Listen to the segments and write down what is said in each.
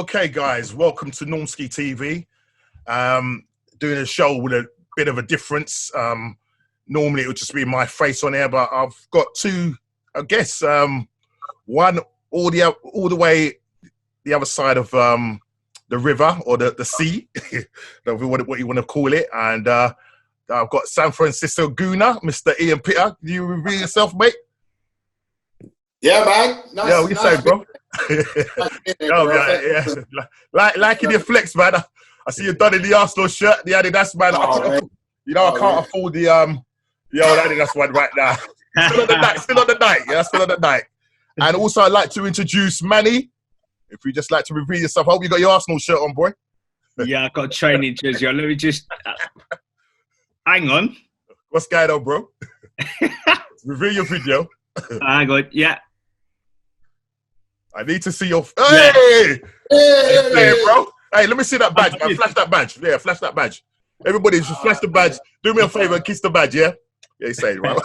Okay, guys, welcome to Normski TV. Doing a show with a bit of a difference. Normally it would just be my face on here, but I've got two, I guess, one all the way the other side of the river or the sea, what you want to call it, and I've got San Francisco Gooner, Mr. Ian Pitter. Do you reveal yourself, mate? Yeah, man. Nice, yeah, what you say, bro? Yeah. Liking your flex, man. I see you done in the Arsenal shirt, the Adidas, man. I can't afford the Adidas one right now. Still on the night, yeah, still on the night. And also, I'd like to introduce Manny. If you just like to reveal yourself, I hope you got your Arsenal shirt on, boy. Yeah, I got a training jersey on. Let me just hang on. What's going on, bro? Reveal your video. Hang on, yeah. I need to see your. Hey, bro. Hey, let me see that badge, man. Flash that badge. Yeah, flash that badge. Everybody, just flash the badge. Do me a favor and kiss the badge, yeah? Yeah, you say it, right?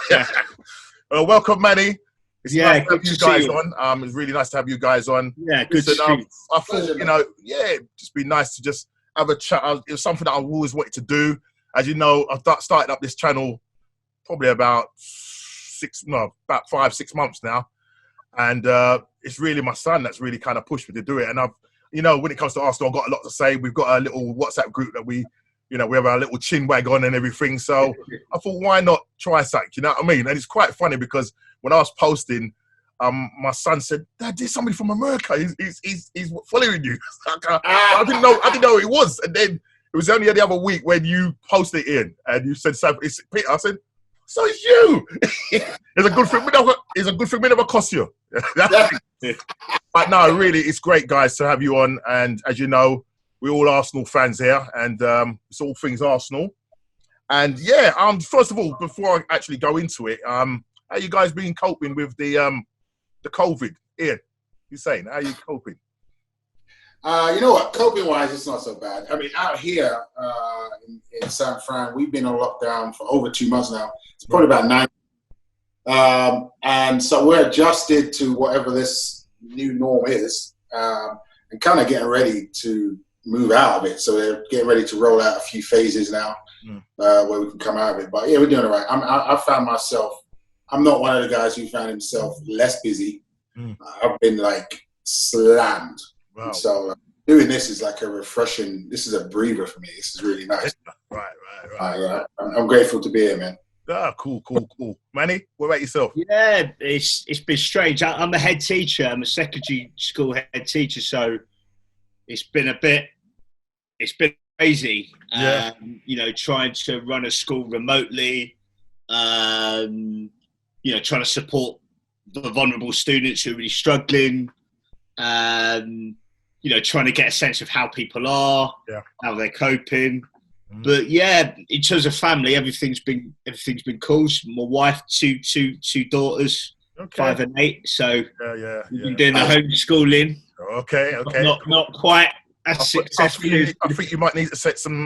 Welcome, Manny. It's nice to have you guys on. It's really nice to have you guys on. Yeah, good to see you. I thought, just be nice to just have a chat. It was something that I've always wanted to do. As you know, I've started up this channel probably about 5-6 months now. And it's really my son that's really kind of pushed me to do it. And when it comes to Arsenal, I've got a lot to say. We've got a little WhatsApp group that we have our little chin wag on and everything. So I thought, why not try something? You know what I mean? And it's quite funny because when I was posting, my son said, "Dad, there's somebody from America. He's following you." I didn't know who he was. And then it was only the other week when you posted it in and you said, "It's Peter." I said, "So it's you." It's a good thing we never cost you. But no, really, it's great, guys, to have you on. And as you know, we're all Arsenal fans here, and it's all things Arsenal. And yeah, first of all, before I actually go into it, how you guys been coping with the COVID? Ian, you saying, how you coping? You know what? Coping-wise, it's not so bad. I mean, out here in San Fran, we've been on lockdown for over 2 months now. It's probably about 9. And so we're adjusted to whatever this new norm is, and kind of getting ready to move out of it. So we're getting ready to roll out a few phases now, where we can come out of it. But yeah, we're doing all right. I found myself, I'm not one of the guys who found himself less busy. I've been like slammed. Wow. So doing this is like this is a breather for me. This is really nice. Right. I'm grateful to be here, man. Ah, cool. Manny, what about yourself? Yeah, it's been strange. I'm a head teacher. I'm a secondary school head teacher, so it's been crazy. Yeah. Trying to run a school remotely. Trying to support the vulnerable students who are really struggling. Trying to get a sense of how people are, how they're coping. But yeah, in terms of family, everything's been cool. My wife, two daughters, 5 and 8. So we've been doing the homeschooling. Okay. Not quite as successful. I think you might need to set some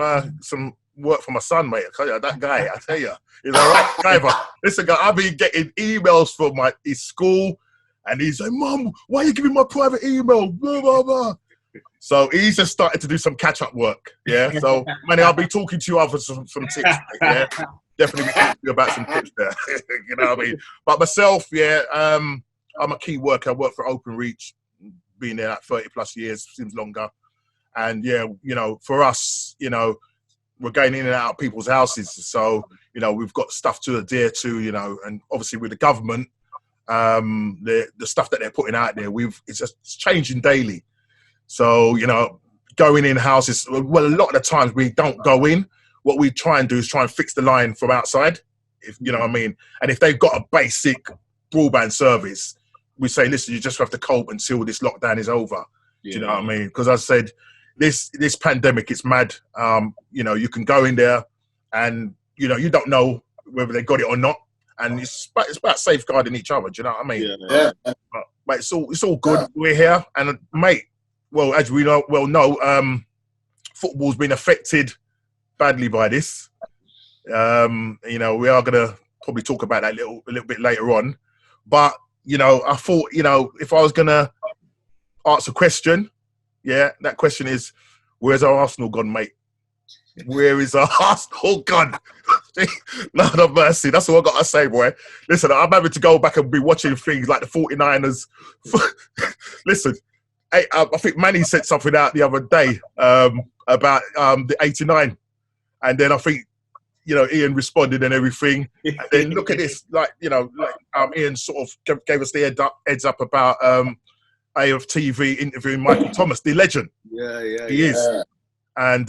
work for my son, mate. I tell you, that guy, he's a right guy. But listen, guy, I've been getting emails from his school, and he's like, "Mum, why are you giving my private email?" Blah blah blah. So he's just started to do some catch-up work, yeah? So, Manny, I'll be talking to you for some tips, yeah? Definitely be talking to you about some tips there, you know what I mean? But myself, I'm a key worker. I work for Openreach, been there like 30-plus years, seems longer. And, for us, we're going in and out of people's houses. So, we've got stuff to adhere to, and obviously with the government, the stuff that they're putting out there, it's changing daily. So, going in houses, well, a lot of the times we don't go in. What we try and do is try and fix the line from outside, if you know what I mean. And if they've got a basic broadband service, we say, listen, you just have to cope until this lockdown is over. Yeah. Do you know what I mean? Because I said, this pandemic, it's mad. You can go in there and, you don't know whether they got it or not. And it's about safeguarding each other. Do you know what I mean? Yeah. But it's all good. Yeah. We're here. And, mate, well, as we know, football's been affected badly by this. We are going to probably talk about that a little bit later on. But, I thought, if I was going to ask a question, Yeah, that question is, where's our Arsenal gone, mate? Where is our Arsenal gone? Lord of mercy. That's all I got to say, boy. Listen, I'm having to go back and be watching things like the 49ers. Listen, I think Manny said something out the other day about the 89. And then I think, Ian responded and everything. And then look at this, Ian sort of gave us the heads up about AFTV interviewing Michael Thomas, the legend. He is. And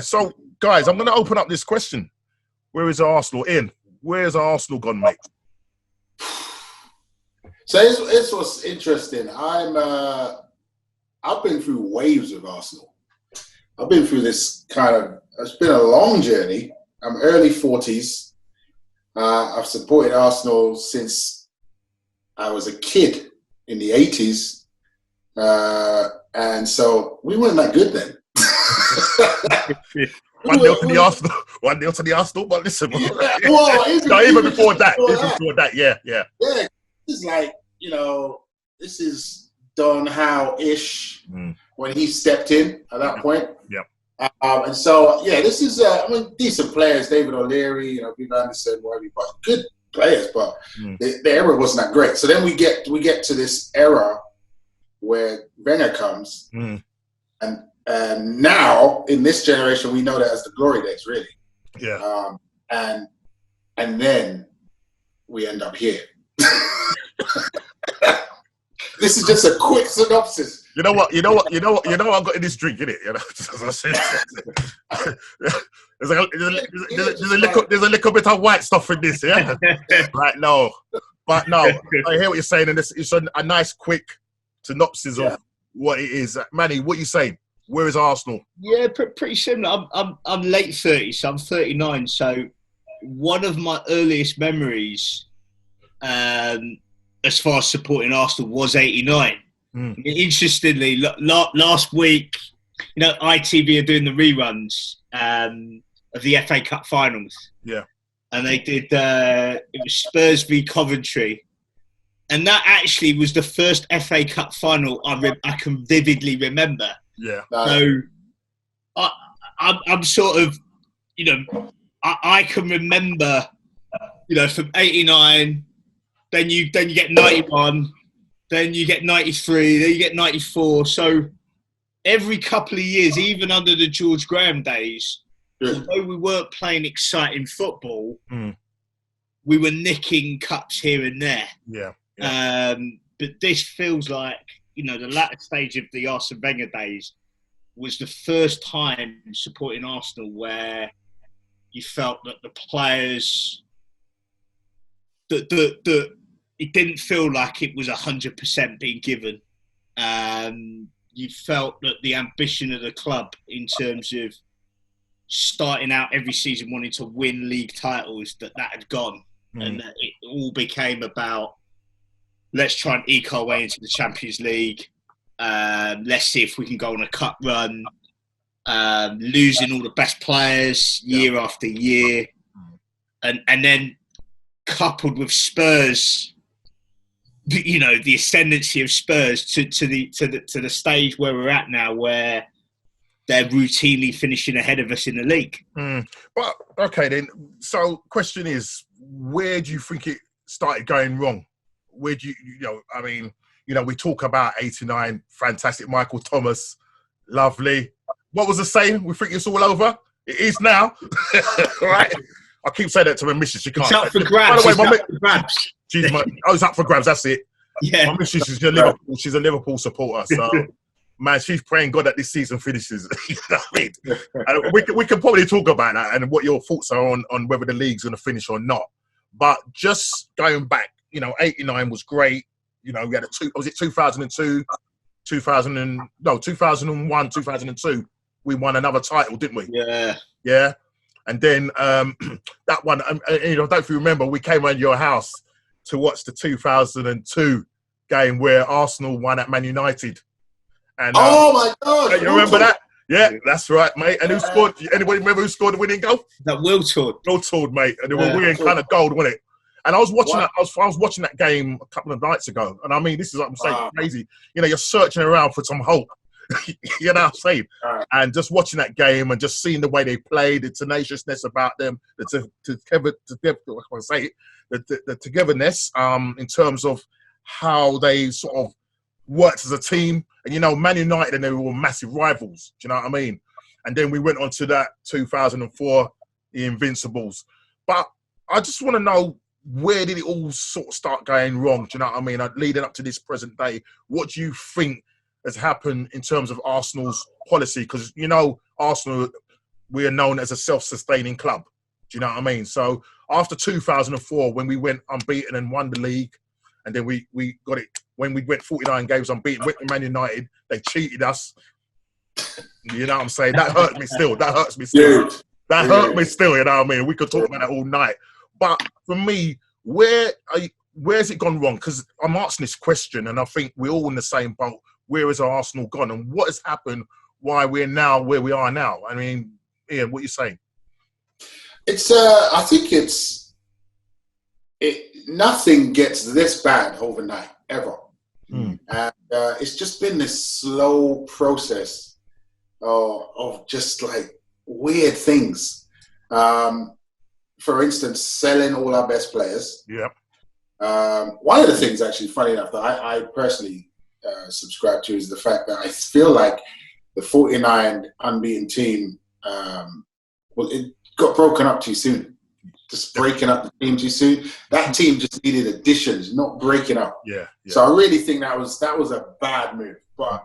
so guys, I'm going to open up this question. Where is Arsenal? Ian, where's Arsenal gone, mate? So it's what's interesting. I've been through waves of Arsenal. I've been through this it's been a long journey. I'm early 40s. I've supported Arsenal since I was a kid in the 80s. And so we weren't that good then. 1-0 to the Arsenal. 1-0 to the Arsenal. But listen, even before that, yeah. Yeah, it's like, this is Don Howe-ish when he stepped in at that point. Yeah. And so, this is, decent players, David O'Leary, Viv Anderson, whatever, but good players, but the era wasn't that great. So then we get to this era where Wenger comes, and now in this generation we know that as the glory days, really. Yeah. And then we end up here. This is just a quick synopsis. You know what I got in this drink, innit? There's a little bit of white stuff in this, yeah. Right, no. But no, I hear what you're saying, and it's a nice quick synopsis of what it is. Manny, what are you saying? Where is Arsenal? Yeah, pretty similar. I'm late 30s, so I'm 39. So one of my earliest memories, as far as supporting Arsenal, was '89. Interestingly, last week, ITV are doing the reruns of the FA Cup finals. Yeah, and they did. It was Spurs v Coventry. And that actually was the first FA Cup final I can vividly remember. Yeah. So I'm sort of, I can remember, from '89, then you get 91, then you get 93, then you get 94. So every couple of years, even under the George Graham days, although we weren't playing exciting football, we were nicking cups here and there. Yeah. But this feels like, the latter stage of the Arsene Wenger days was the first time supporting Arsenal where you felt that the players, that it didn't feel like it was 100% being given. You felt that the ambition of the club in terms of starting out every season wanting to win league titles, that had gone. And that it all became about, let's try and eke our way into the Champions League. Let's see if we can go on a cup run. Losing all the best players year after year, and then coupled with Spurs, the ascendancy of Spurs to the stage where we're at now, where they're routinely finishing ahead of us in the league. But okay then. So, question is, where do you think it started going wrong? Where do we talk about '89, fantastic, Michael Thomas, lovely. What was the saying? We think it's all over. It is now, right? I keep saying that to my missus. She can't. It's up for grabs. By the way, it's up for grabs. That's it. Yeah. My missus is Liverpool. She's a Liverpool supporter, so man, she's praying God that this season finishes. You know what I mean? And we can probably talk about that and what your thoughts are on whether the league's going to finish or not. But just going back, '89 was great. We had 2002, 2001, 2002. We won another title, didn't we? Yeah. Yeah. And then that one, I don't know if you remember, we came around your house to watch the 2002 game where Arsenal won at Man United. And oh my God! You remember that? Yeah, that's right, mate. And who scored? Anybody remember who scored the winning goal? That Wiltord. Wiltord, mate. And they were winning kind of gold, wasn't it? And I was watching that. I was watching that game a couple of nights ago, and I mean, this is what I'm saying, crazy. You're searching around for some hope. You know what I'm saying? Right. And just watching that game and just seeing the way they play, the tenaciousness about them, the togetherness in terms of how they sort of worked as a team. And, you know, Man United and they were massive rivals. Do you know what I mean? And then we went on to that 2004, the Invincibles. But I just want to know, where did it all sort of start going wrong? Do you know what I mean? Leading up to this present day, what do you think has happened in terms of Arsenal's policy? Because, you know, Arsenal, we are known as a self-sustaining club. Do you know what I mean? So after 2004, when we went unbeaten and won the league, and then we got it, when we went 49 games unbeaten, went to Man United, they cheated us. You know what I'm saying? That hurt me still. That hurts me still. Dude. That hurt me still, you know what I mean? We could talk about that all night. But for me, where's it gone wrong? Because I'm asking this question, and I think we're all in the same boat. Where has Arsenal gone, and what has happened? Why we're now where we are now? I mean, Ian, what are you saying? It's I think nothing gets this bad overnight ever, and it's just been this slow process of just like weird things. For instance, selling all our best players. Yep. One of the things, actually, funny enough, that I personally subscribe to is the fact that I feel like the 49 unbeaten team, it got broken up too soon. Just breaking up the team too soon. That team just needed additions, not breaking up. Yeah. So I really think that was a bad move. But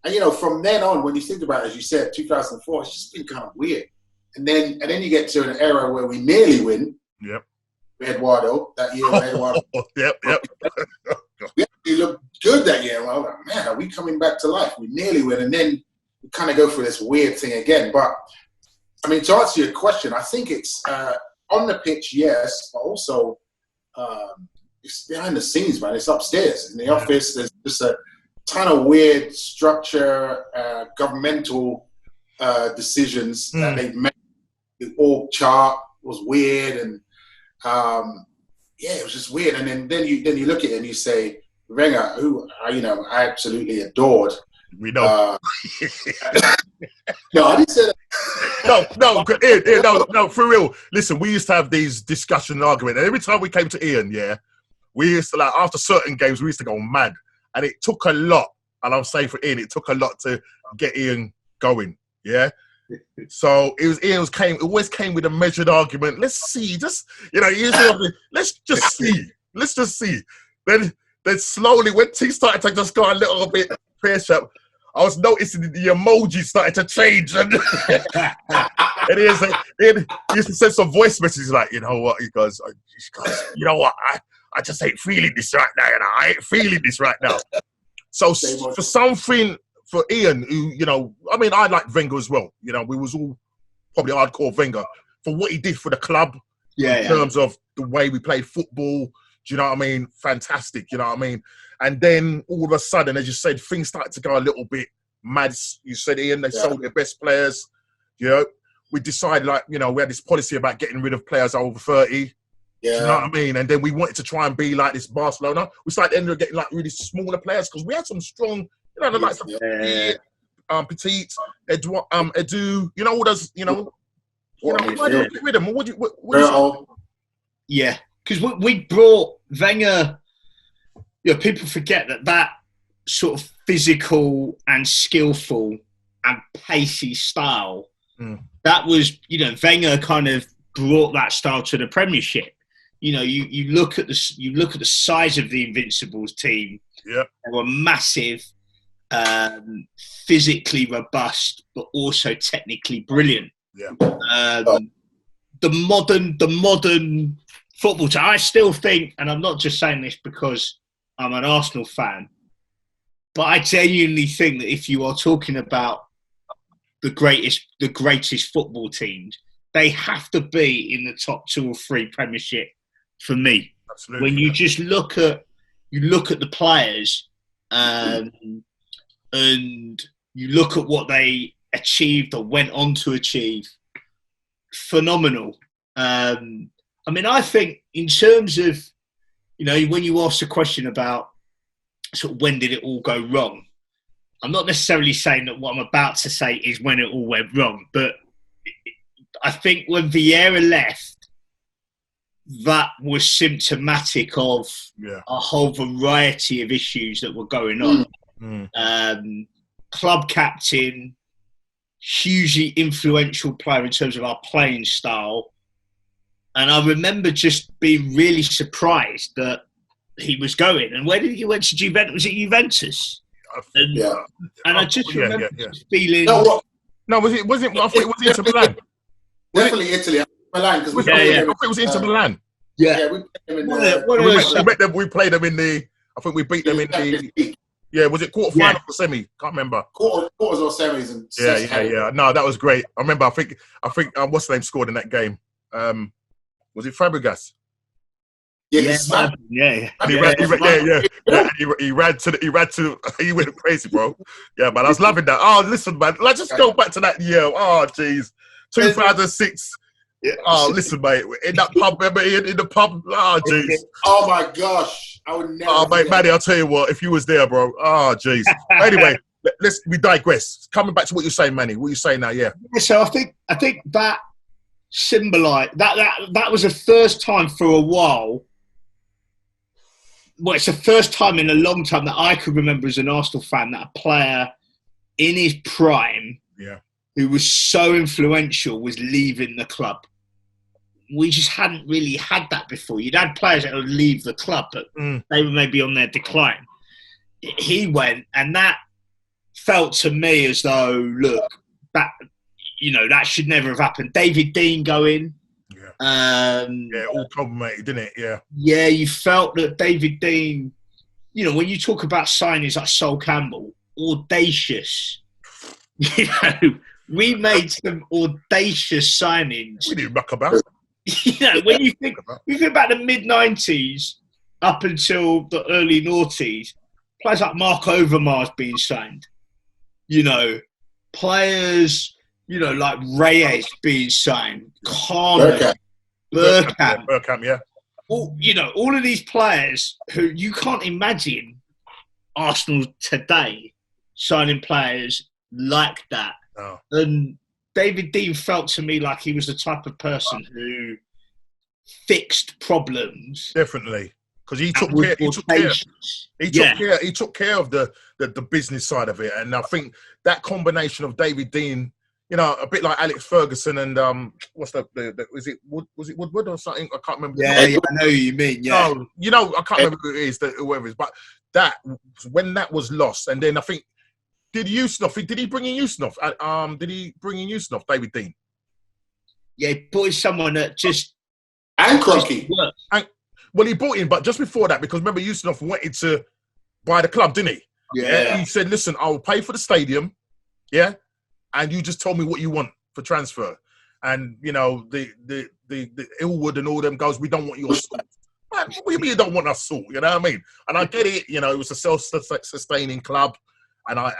and you know, from then on, when you think about it, as you said, 2004, it's just been kind of weird. And then you get to an era where we nearly win. Yep. Eduardo, that year with Eduardo. Yep. We actually looked good that year. Well, like, man, are we coming back to life? We nearly win. And then we kind of go through this weird thing again. But, I mean, to answer your question, I think it's on the pitch, yes, but also it's behind the scenes, man. It's upstairs. In the office, there's just a ton of weird structure, governmental decisions that they've made. The org chart was weird, and it was just weird. And then you look at it and you say, Wenger, who I absolutely adored. We know. No, I didn't say that. No, for real. Listen, we used to have these discussion and argument, and every time we came to Ian, we used to, like, after certain games, we used to go mad, and it took a lot. And I'm saying for Ian, it took a lot to get Ian going. Yeah. So it always came with a measured argument. Let's see, let's just see. Then slowly, when things started to just go a little bit pressure, I was noticing the emojis started to change, and he used to send some voice messages like, you know what, he goes, you know what, I just ain't feeling this right now, I ain't feeling this right now. So for something. For Ian, who, you know, I mean, I like Wenger as well. You know, we was all probably hardcore Wenger for what he did for the club in terms of the way we played football. Do you know what I mean? Fantastic. You know what I mean? And then all of a sudden, as you said, things started to go a little bit mad. You said, Ian, they sold their best players. You know, we decided, like, you know, we had this policy about getting rid of players over 30. Yeah. Do you know what I mean? And then we wanted to try and be like this Barcelona. We started ending up getting like really smaller players because we had some strong. You know, the likes of Petit, Edu, you know, all those, why do you get rid of them? What do you Yeah, because we brought Wenger, people forget that sort of physical and skillful and pacey style, that was, Wenger kind of brought that style to the Premiership. You look at the size of the Invincibles team. Yeah, they were massive. Physically robust, but also technically brilliant. Yeah. The modern football team. I still think, and I'm not just saying this because I'm an Arsenal fan, but I genuinely think that if you are talking about the greatest football teams, they have to be in the top 2 or 3 Premiership for me. Absolutely. When you just look at the players. And you look at what they achieved or went on to achieve, phenomenal. I mean, I think in terms of, when you ask a question about sort of when did it all go wrong, I'm not necessarily saying that what I'm about to say is when it all went wrong, but I think when Vieira left, that was symptomatic of a whole variety of issues that were going on. Club captain, hugely influential player in terms of our playing style. And I remember just being really surprised that he was going. And where did he went to Juventus? Was it Juventus? And I just remember just feeling... No, was it? I thought it was Inter Milan. Definitely Italy. Milan, because I thought it was Inter Milan. Yeah, we played them in we played them in the... I think we beat them in the... Yeah, was it quarterfinal or semi? Can't remember. Quarters or semis. And yeah. No, that was great. I remember. I think. What's the name scored in that game? Was it Fabregas? Yeah. He went crazy, bro. Yeah, man. I was loving that. Oh, listen, man. Let's just go back to that year. Oh, jeez. 2006. Yeah. Oh, listen, mate. In that pub, remember? In the pub. Oh, jeez. Oh, my gosh. I would never. Oh, mate, Maddie, I'll tell you what. If you was there, bro. Oh, jeez. Anyway, we digress. Coming back to what you're saying, Manny. What you saying now? Yeah. So I think that symbolised that was the first time for a while. Well, it's the first time in a long time that I could remember as an Arsenal fan that a player in his prime, who was so influential, was leaving the club. We just hadn't really had that before. You'd had players that would leave the club, but they were maybe on their decline. He went, and that felt to me as though, look, that should never have happened. David Dein going. All problematic, didn't it? Yeah. Yeah, you felt that David Dein, when you talk about signings like Sol Campbell, audacious. We made some audacious signings. We didn't muck about. When you think about the mid-90s up until the early noughties, players like Mark Overmars being signed. Players, like Reyes being signed, Carmen, Bergkamp, yeah. All of these players who you can't imagine Arsenal today signing players like that. Oh. And David Dein felt to me like he was the type of person who fixed problems. Definitely. Because he took care of the business side of it. And I think that combination of David Dein, a bit like Alex Ferguson and what's was it Woodward or something? I can't remember. Yeah, I know who you mean. Yeah, I can't remember who it is, whoever it is. But that when that was lost, and then I think did he bring in Yusuf? Did he bring in Yusuf, David Dein? Yeah, he brought in someone that just and Crocky. Well, he brought in, but just before that, because remember Yusuf wanted to buy the club, didn't he? Yeah. He said, "Listen, I'll pay for the stadium, and you just tell me what you want for transfer." And the Ilwood and all them guys, we don't want your salt. Man, what do you mean you don't want our salt? You know what I mean? And I get it. It was a self-sustaining club, and I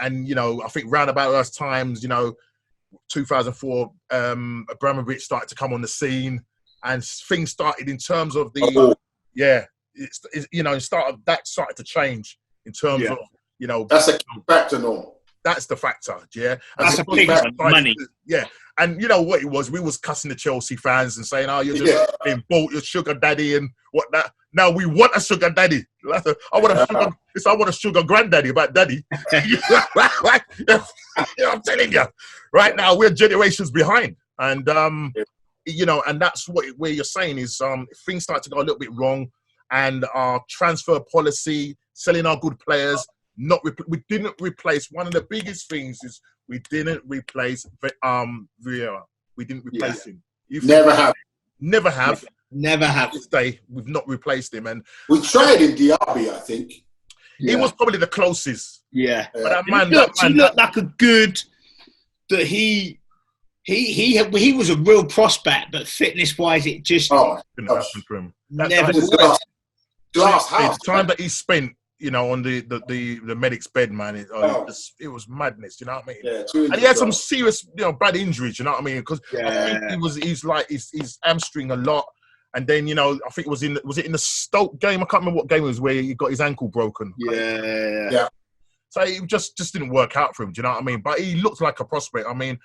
think round about those times, 2004, Abramovich started to come on the scene, and things started in terms of the that started to change in terms of that's a factor, no. That's the factor, yeah. And that's a big money. And you know what it was? We was cussing the Chelsea fans and saying, "Oh, you're just being bought, your sugar daddy and whatnot." Now we want a sugar daddy. I want a sugar granddaddy about daddy. I'm telling you, right now we're generations behind, and and that's where you're saying is things start to go a little bit wrong, and our transfer policy, selling our good players. We didn't replace one of the biggest things is we didn't replace Vieira. We didn't replace him. Never have. To this day, we've not replaced him, and we tried in Diaby. I think he was probably the closest. Yeah, but that man, he looked like a good. That he was a real prospect, but fitness wise, it just didn't happen for him. Never worked. Glass house. The time that he spent. On the medic's bed, man. It was madness. You know what I mean? Yeah, and he had some serious, bad injuries. You know what I mean? Because I think he's hamstring a lot. And then I think was it in the Stoke game? I can't remember what game it was where he got his ankle broken. Yeah. So it just didn't work out for him. Do you know what I mean? But he looked like a prospect. I mean,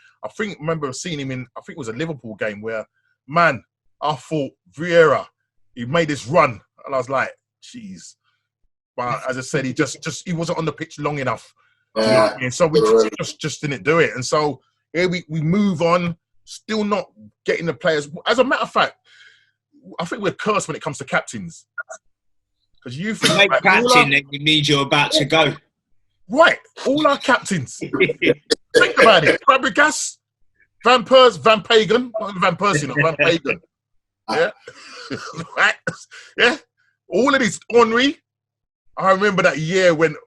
remember seeing him in, I think it was a Liverpool game where, man, I thought Vieira, he made this run. And I was like, jeez. But as I said, he wasn't on the pitch long enough. You know what I mean? So we just didn't do it. And so here we move on, still not getting the players. As a matter of fact, I think we're cursed when it comes to captains. Because you think like, captain, then you need you're about to go. Right, all our captains. Think about it. Fabregas, Van Pagan, not Van Persie, not Van Pagan. Yeah, right. Yeah, all of these. Henry. I remember that year when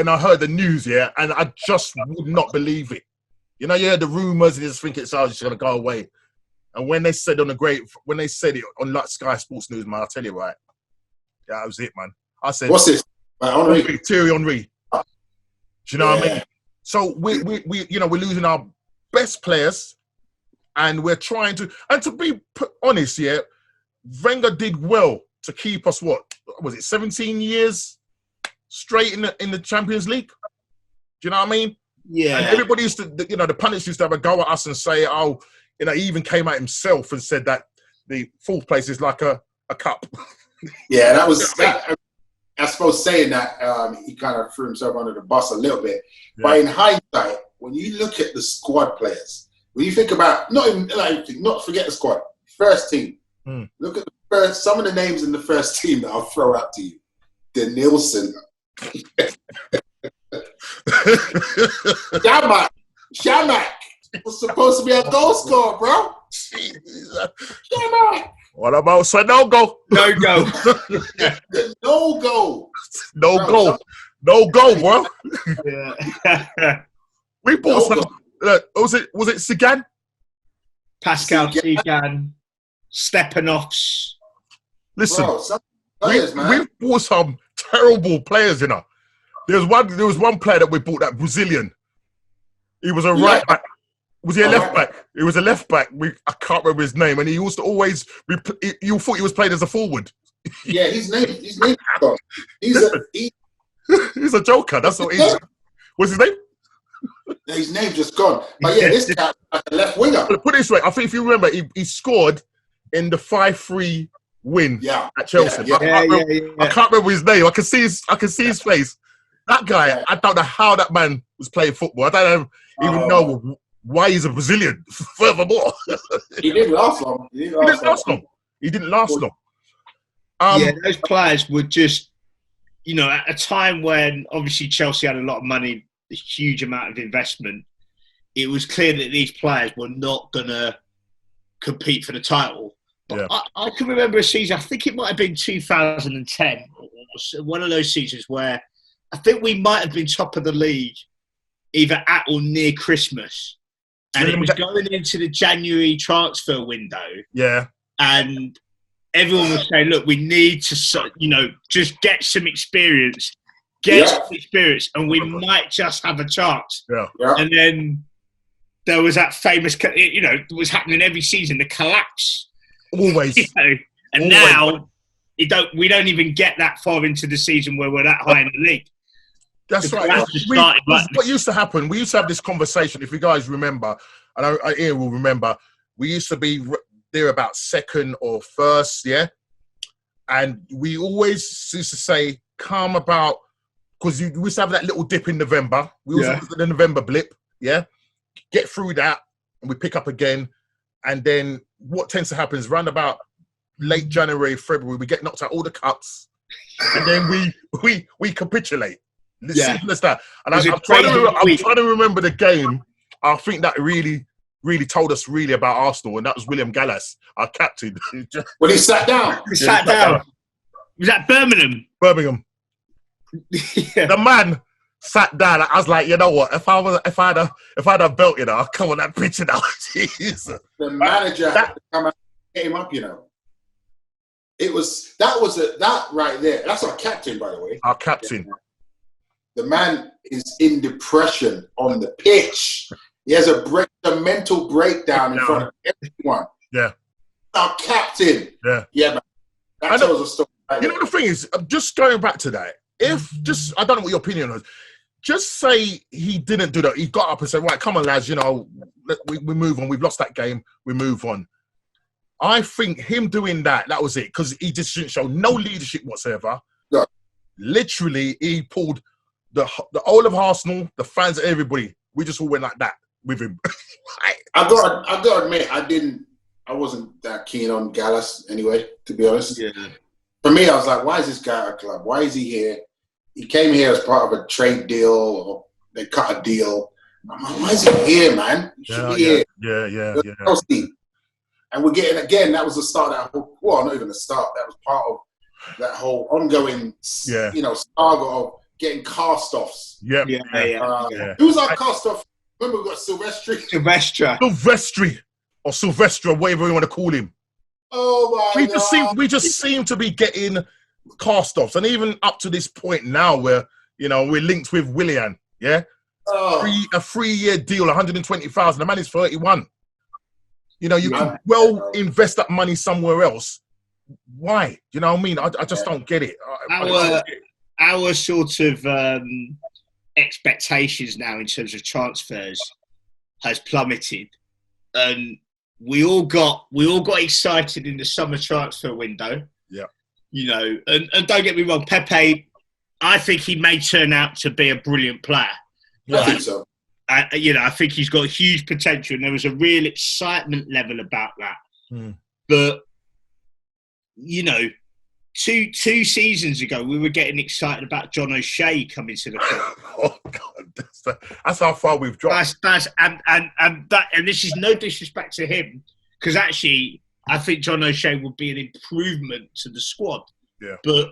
I heard the news, yeah, and I just would not believe it. You know, you heard the rumours and you just think it's just gonna go away. And when they said it on like Sky Sports News, man, I'll tell you right, yeah, that was it, man. I said, what's this? Henry. Thierry Henry. Do you know what I mean? So we're losing our best players, and we're trying to. And to be honest, yeah, Wenger did well to keep us. What was it? 17 years straight in the Champions League. Do you know what I mean? Yeah. And everybody used to, the pundits used to have a go at us and say, oh, he even came out himself and said that the fourth place is like a cup. Yeah, that was. I suppose saying that he kind of threw himself under the bus a little bit. Yeah. But in hindsight, when you look at the squad players, when you think about not forget the squad, first team. Look at some of the names in the first team that I'll throw out to you. De Nielsen, Shamak was supposed to be a goal scorer, bro. Shamak. What about Sanogo? No go. No go. No go, bro. Yeah. We bought some. Was it Sagan? Pascal Sagan, Stepanovs. Listen, bro, we bought some terrible players, you know. There was one player that we bought, that Brazilian. He was a right back. Was he a left back? He was a left back. I can't remember his name, and he used to always. You thought he was played as a forward. Yeah, his name. He's a joker. That's what he is. What's his name? His name just gone. But yeah, this guy like a left winger. Put it this way, I think if you remember, he scored in the 5-3 win at Chelsea. Yeah. I can't remember his name. I can see his face. That guy, I don't know how that man was playing football. I don't even know why he's a Brazilian. Furthermore, he didn't last long. He didn't last long. Those players were just, at a time when obviously Chelsea had a lot of money, a huge amount of investment. It was clear that these players were not going to compete for the title. But I can remember a season, I think it might have been 2010, one of those seasons where I think we might have been top of the league either at or near Christmas. And it was going into the January transfer window. Yeah. And everyone was saying, look, we need to, just get some experience. And we might just have a chance. Yeah. And then there was that famous, it was happening every season, the collapse. Always. And now we don't even get that far into the season where we're that high in the league. That's right. What used to happen, we used to have this conversation, if you guys remember, and Ian will remember, we used to be there about second or first, yeah? And we always used to say, calm about, because we used to have that little dip in November. We also have the November blip, yeah? Get through that, and we pick up again. And then what tends to happen is around about late January, February, we get knocked out all the cups, and then we capitulate. Simple as that. And I'm trying to remember the game. I think that really told us really about Arsenal, and that was William Gallas, our captain. When he sat down. He sat down. Was that Birmingham? Birmingham. The man sat down. I was like, you know what? If I had a belt, I'd come on that pitch now. Jeez. The manager had to come out and get him up, That right there. That's our captain, by the way. Our captain. The man is in depression on the pitch. He has a mental breakdown in front of everyone. Yeah. Our captain. Yeah. Yeah, man. That tells a story. The thing is, just going back to that, I don't know what your opinion is. just say he didn't do that. He got up and said, right, come on, lads, we move on. We've lost that game. We move on. I think him doing that was it, because he just didn't show no leadership whatsoever. Yeah. Literally, he pulled the whole of Arsenal, the fans, everybody. We just all went like that with him. I got to admit, I wasn't that keen on Gallas anyway, to be honest. Yeah. For me, I was like, why is this guy at a club? Why is he here? He came here as part of a trade deal, or they cut a deal. I'm like, why is he here, man? He should be here. Yeah. And we're getting, again, that was the start of that whole, well, not even the start, that was part of that whole ongoing, saga of getting cast-offs. Yeah. Who was our cast-off? Remember, we got Silvestri, or Sylvestra, whatever you want to call him. Oh my God. We just seem to be getting cast-offs, and even up to this point now, where we're linked with Willian. Yeah, a 3-year deal, 120,000. The man is 31. You can invest that money somewhere else. Why? You know what I mean? I just don't get it. Our sort of expectations now in terms of transfers has plummeted, and we all got excited in the summer transfer window. Yeah. And don't get me wrong, Pepe, I think he may turn out to be a brilliant player. I think so. I think he's got huge potential, and there was a real excitement level about that. But, two seasons ago, we were getting excited about John O'Shea coming to the club. Oh God, that's how far we've dropped. And this is no disrespect to him, because actually, I think John O'Shea would be an improvement to the squad. Yeah. But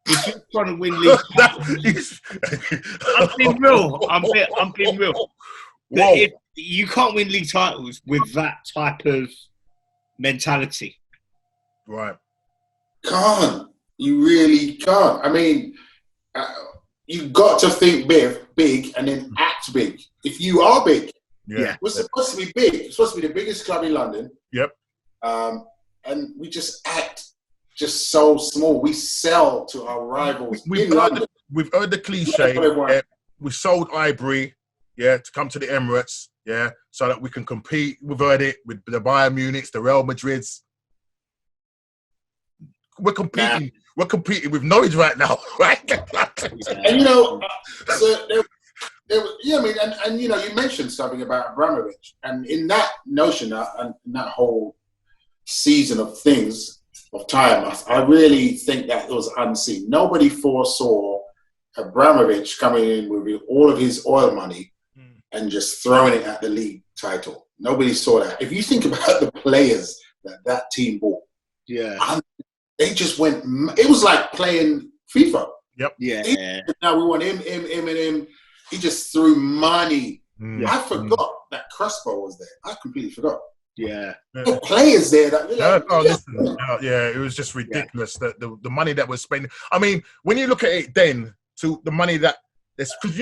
if you're trying to win league titles, I'm being real. I'm being real. You can't win league titles with that type of mentality. Right. Can't. You really can't. I mean, you've got to think big and then act big. If you are big, we're supposed to be big. We're supposed to be the biggest club in London. Yep. And we just act just so small. We sell to our rivals. We've heard the cliche. We sold Ivory, to come to the Emirates, so that we can compete. We've heard it with the Bayern Munichs, the Real Madrids. We're competing. Yeah. We're competing with Norwich right now, right? And you mentioned something about Abramovich, and in that notion and in that whole season of time, I really think that it was unseen. Nobody foresaw Abramovich coming in with all of his oil money and just throwing it at the league title. Nobody saw that. If you think about the players that team bought, they just went. It was like playing FIFA. Yep. Yeah. Now we want him, and him. He just threw money. I forgot that Crespo was there. I completely forgot. Yeah. The players there that it was just ridiculous that the money that was spending. I mean, when you look at it then to the money that there's, because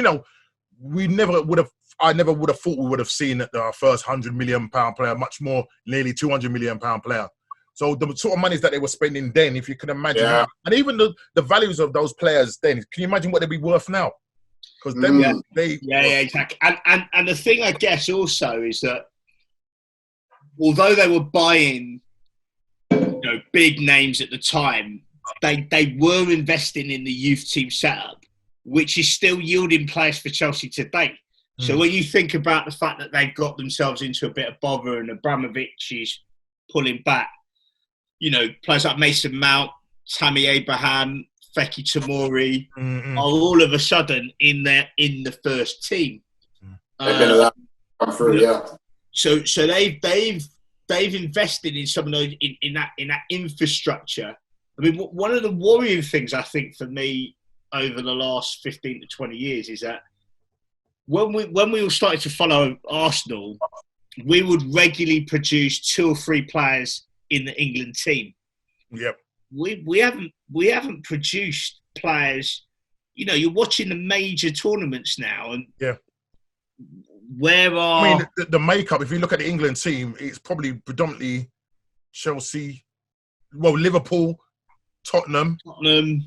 I never would have thought we would have seen our first £100 million player, much more nearly £200 million player. So the sort of monies that they were spending then, if you can imagine, and even the values of those players then, can you imagine what they'd be worth now? Because exactly. And the thing I guess also is that although they were buying, big names at the time, they were investing in the youth team setup, which is still yielding players for Chelsea today. So when you think about the fact that they've got themselves into a bit of bother and Abramovich is pulling back, players like Mason Mount, Tammy Abraham, Feki Tamori are all of a sudden in the first team. They've been allowed to come through, So they've invested in some of those in that infrastructure. I mean, one of the worrying things I think for me over the last 15 to 20 years is that when we all started to follow Arsenal, we would regularly produce 2 or 3 players in the England team. Yep. We haven't produced players. You're watching the major tournaments now, and the makeup? If you look at the England team, it's probably predominantly Chelsea, Liverpool, Tottenham, and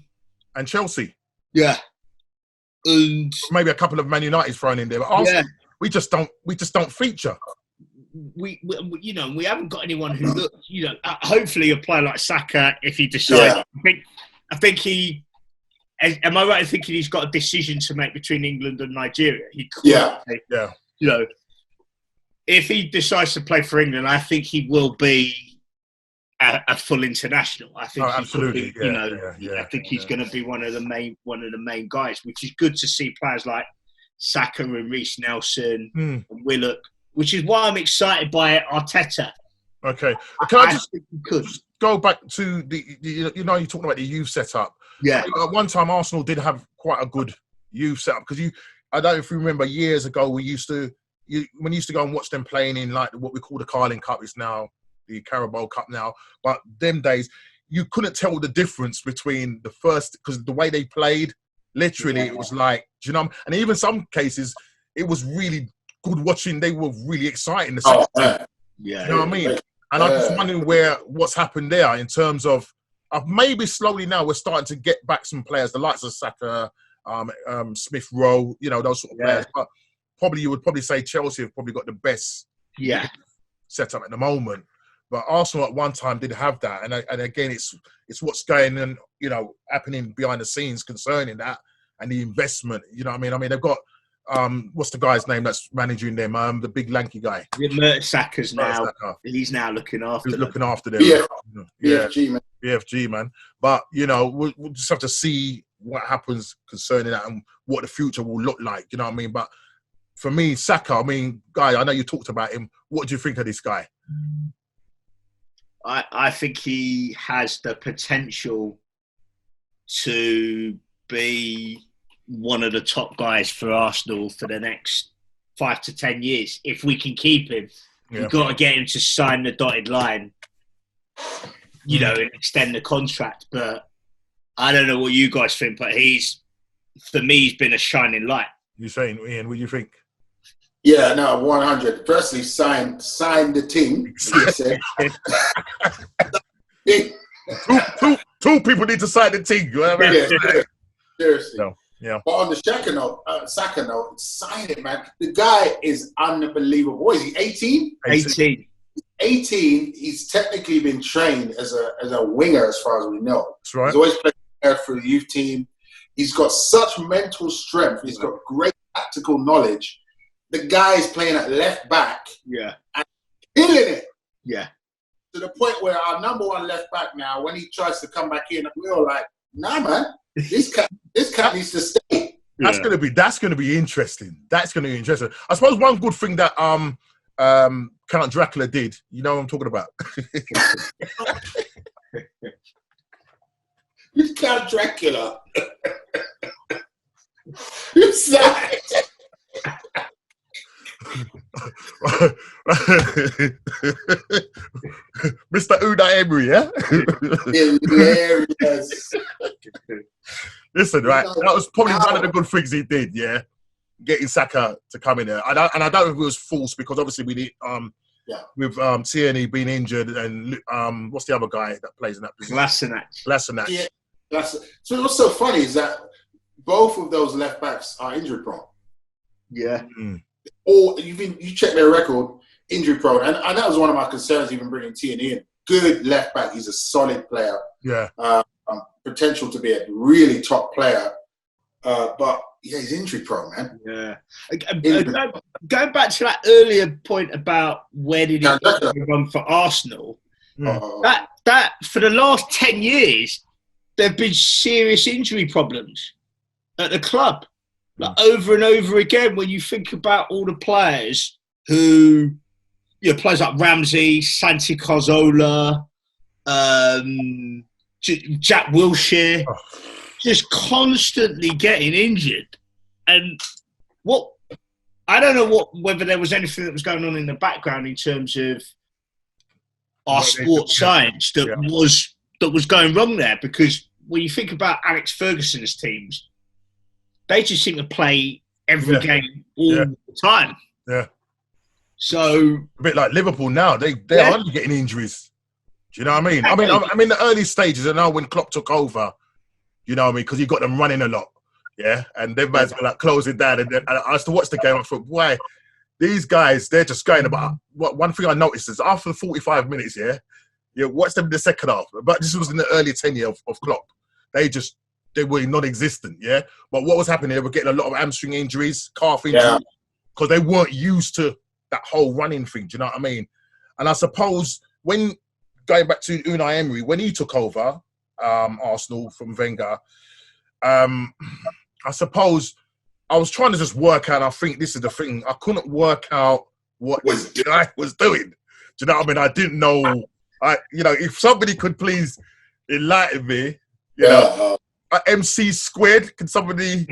Chelsea. Yeah. and maybe a couple of Man United thrown in there. But Arsenal, we just don't feature. We we haven't got anyone who looks, hopefully a player like Saka, if he decides, I think he, am I right in thinking he's got a decision to make between England and Nigeria? He could, if he decides to play for England, I think he will be a full international. I think absolutely. I think he's going to be one of the main guys, which is good to see players like Saka and Reece Nelson and Willock, which is why I'm excited by Arteta. Okay, can I just go back to you're talking about the youth setup. Yeah. At one time, Arsenal did have quite a good youth setup because I don't know if you remember years ago when you used to go and watch them playing in like what we call the Carling Cup. It's now the Carabao Cup now, but them days you couldn't tell the difference between the first because the way they played. Literally, it was like, do you know? And even some cases, it was really good watching. They were really exciting. You know what I mean? And I'm just wondering what's happened there in terms of maybe slowly now we're starting to get back some players, the likes of Saka, Smith Rowe, those sort of players. But you would probably say Chelsea have probably got the best setup at the moment. But Arsenal at one time did have that, and again, it's what's going on, happening behind the scenes concerning that and the investment. You know what I mean? I mean, they've got what's the guy's name that's managing them? The big lanky guy. Saka's now. He's now looking after. He's looking after them. BFG man. BFG man. But we'll just have to see what happens concerning that and what the future will look like. You know what I mean? But for me, Saka. I mean, guy. I know you talked about him. What do you think of this guy? I think he has the potential to be one of the top guys for Arsenal for the next 5 to 10 years. If we can keep him, we've got to get him to sign the dotted line, and extend the contract. But I don't know what you guys think, but for me, he's been a shining light. You're saying, Ian, what do you think? Yeah, no, 100. Firstly, sign the team. Two people need to sign the team. You know what I mean? Seriously. No, yeah. But on the Saka note, sign it, man. The guy is unbelievable. What is he, 18? 18. 18. He's technically been trained as a winger, as far as we know. That's right. He's always played for the youth team. He's got such mental strength. He's got great tactical knowledge. The guy is playing at left back. Yeah. And killing it. Yeah. To the point where our number one left back now, when he tries to come back in, we're all like, nah, man, this cat needs to stay. That's gonna be interesting. That's gonna be interesting. I suppose one good thing that Count Dracula did, you know what I'm talking about. Who's Count Dracula? Who's that? Mr. Unai Emery, yeah? Hilarious. Listen, right, that was probably one of the good things he did, yeah? Getting Saka to come in there. And I don't know if it was false because obviously we did, with Tierney being injured and what's the other guy that plays in that position? Lassanac. Yeah. So what's so funny is that both of those left backs are injury prone. Yeah. Or you check their record, injury prone, and that was one of my concerns even bringing Tierney in. Good left back, he's a solid player. Yeah. Potential to be a really top player, but yeah, he's injury prone, man. Yeah. Going back to that earlier point about where did he run for Arsenal? That for the last 10 years, there have been serious injury problems at the club. Like over and over again, when you think about all the players who, players like Ramsey, Santi Cazorla, Jack Wilshere, just constantly getting injured. And I don't know whether there was anything that was going on in the background in terms of our sports science that was going wrong there. Because when you think about Alex Ferguson's teams, they just seem to play every game all the time. Yeah. So a bit like Liverpool now, they are only getting injuries. Do you know what I mean? I mean the early stages, and now when Klopp took over, you know what I mean, because he got them running a lot. Yeah, and them man's were like closing down, and then and I used to watch the game. I thought, why these guys? They're just going about. One thing I noticed is after the 45 minutes, watch them in the second half. But this was in the early tenure of Klopp. They were non-existent. Yeah, but what was happening? They were getting a lot of hamstring injuries, calf injuries, because they weren't used to that whole running thing. Do you know what I mean? And I suppose when going back to Unai Emery, when he took over Arsenal from Wenger. I suppose I was trying to just work out. I think this is the thing. I couldn't work out what this guy was doing. Do you know what I mean? I didn't know. If somebody could please enlighten me, MC squared. Can somebody?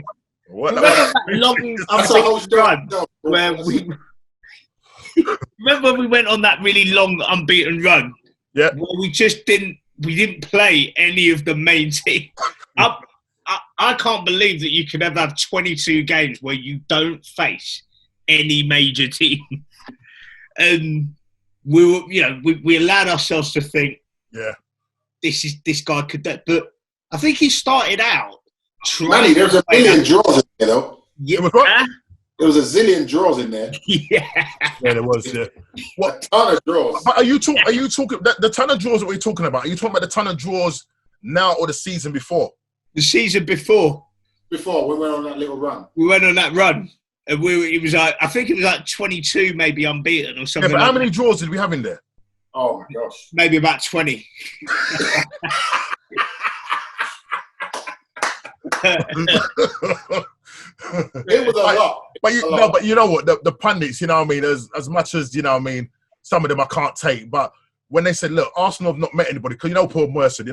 Remember that long unbeaten run where we? Remember when we went on that really long unbeaten run? Yeah. Where we didn't play any of the main team. I can't believe that you could ever have 22 games where you don't face any major team. And we allowed ourselves to think, this guy could do it. But I think he started out Manny, there's a million draws in there, though. Yeah. There was a zillion draws in there. Yeah, there was. Yeah, what a ton of draws? Are you talking the ton of draws that we're talking about? Are you talking about the ton of draws now or the season before? The season before. Before we went on that little run. We went on that run, and I think it was like 22, maybe unbeaten or something. Yeah, but how many draws did we have in there? Oh my gosh, maybe about 20. It was a lot. But you know what? The pundits, you know what I mean, as much as, you know what I mean, some of them I can't take, but when they said, look, Arsenal have not met anybody, because Paul Merson,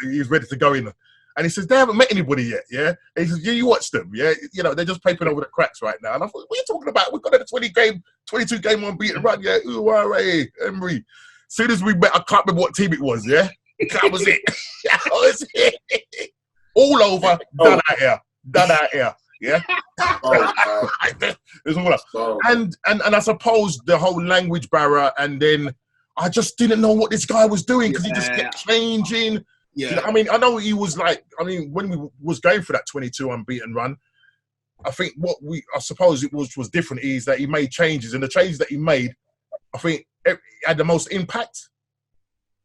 he's ready to go in. And he says, they haven't met anybody yet, yeah? And he says, you watch them, yeah? They're just papering over the cracks right now. And I thought, what are you talking about? We've got a 22 game unbeaten run, yeah? Ooh, hooray, Emery. As soon as we met, I can't remember what team it was, yeah? That was it. That was it. All over, done out here, yeah? It's all up. And I suppose the whole language barrier, and then I just didn't know what this guy was doing because he just kept changing. Yeah. I mean, I know he was when we was going for that 22 unbeaten run, I think I suppose it was different is that he made changes, and the changes that he made, I think had the most impact.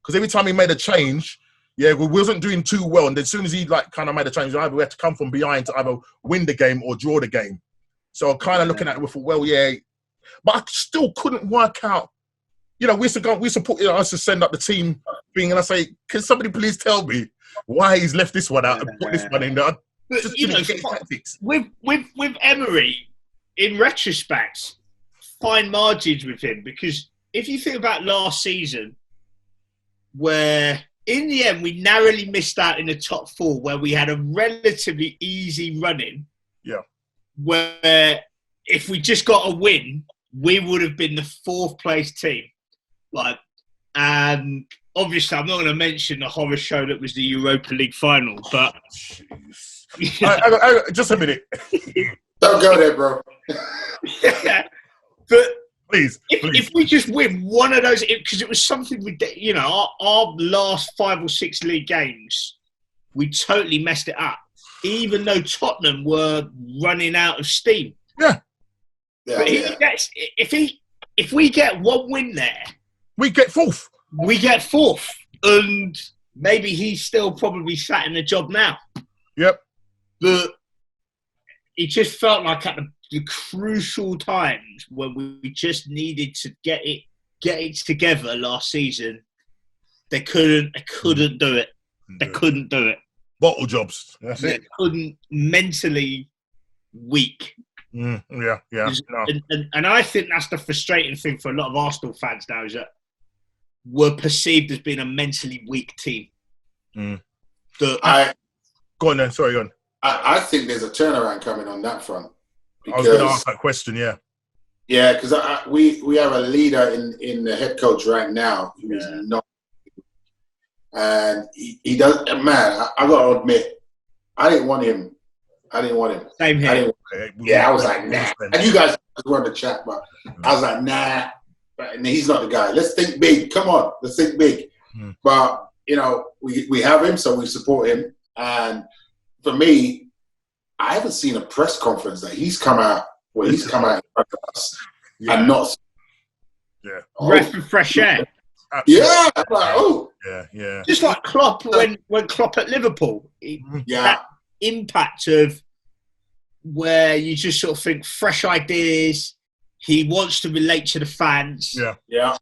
Because every time he made a change, we wasn't doing too well, and then as soon as he kind of made a change, either we had to come from behind to either win the game or draw the game. So kind of looking at it, we thought, but I still couldn't work out. We support us to send up the team thing, and I say, can somebody please tell me why he's left this one out and put this one in there? But, with Emery, in retrospect, fine margins with him, because if you think about last season, where in the end we narrowly missed out in the top 4, where we had a relatively easy run-in, where if we just got a win, we would have been the 4th place team. And obviously, I'm not going to mention the horror show that was the Europa League final, but just a minute. Don't go there, bro. But please. If we just win one of those, because it was something we did, our last 5 or 6 league games, we totally messed it up. Even though Tottenham were running out of steam. Yeah. But if we get one win there, we get 4th. We get 4th. And maybe he's still probably sat in the job now. Yep. But it just felt like at the crucial times when we just needed to get it together last season, they couldn't do it. They couldn't do it. Bottle jobs. That's it. Couldn't, mentally weak. Yeah. No. And I think that's the frustrating thing for a lot of Arsenal fans now, is that we're perceived as being a mentally weak team. Go on then. Sorry, go on. I think there's a turnaround coming on that front. I was going to ask that question, yeah. Yeah, because we have a leader in the head coach right now who is not. And he does, man, I got to admit, I didn't want him. Same here. I was like, nah. And you guys were in the chat, but I was like, nah. And he's not the guy. Let's think big. Come on, let's think big. But we have him, so we support him. And for me, I haven't seen a press conference that he's come out in front of us and not. Yeah. Breath of fresh air. Absolutely. Yeah. I'm like, oh. Yeah. Just like Klopp when Klopp at Liverpool. That impact of where you just sort of think fresh ideas. He wants to relate to the fans. Yeah.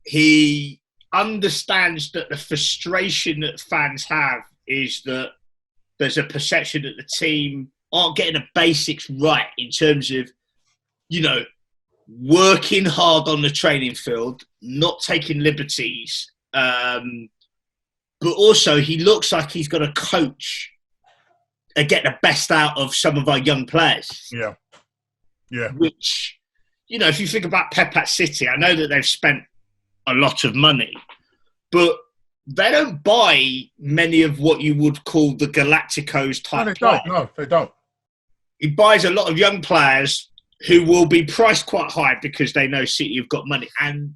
He understands that the frustration that fans have is that there's a perception that the team aren't getting the basics right in terms of, working hard on the training field, not taking liberties. But also he looks like he's got to coach and get the best out of some of our young players. Yeah. Which, if you think about Pep at City, I know that they've spent a lot of money, but they don't buy many of what you would call the Galacticos type players. No, they don't. He buys a lot of young players who will be priced quite high because they know City have got money, and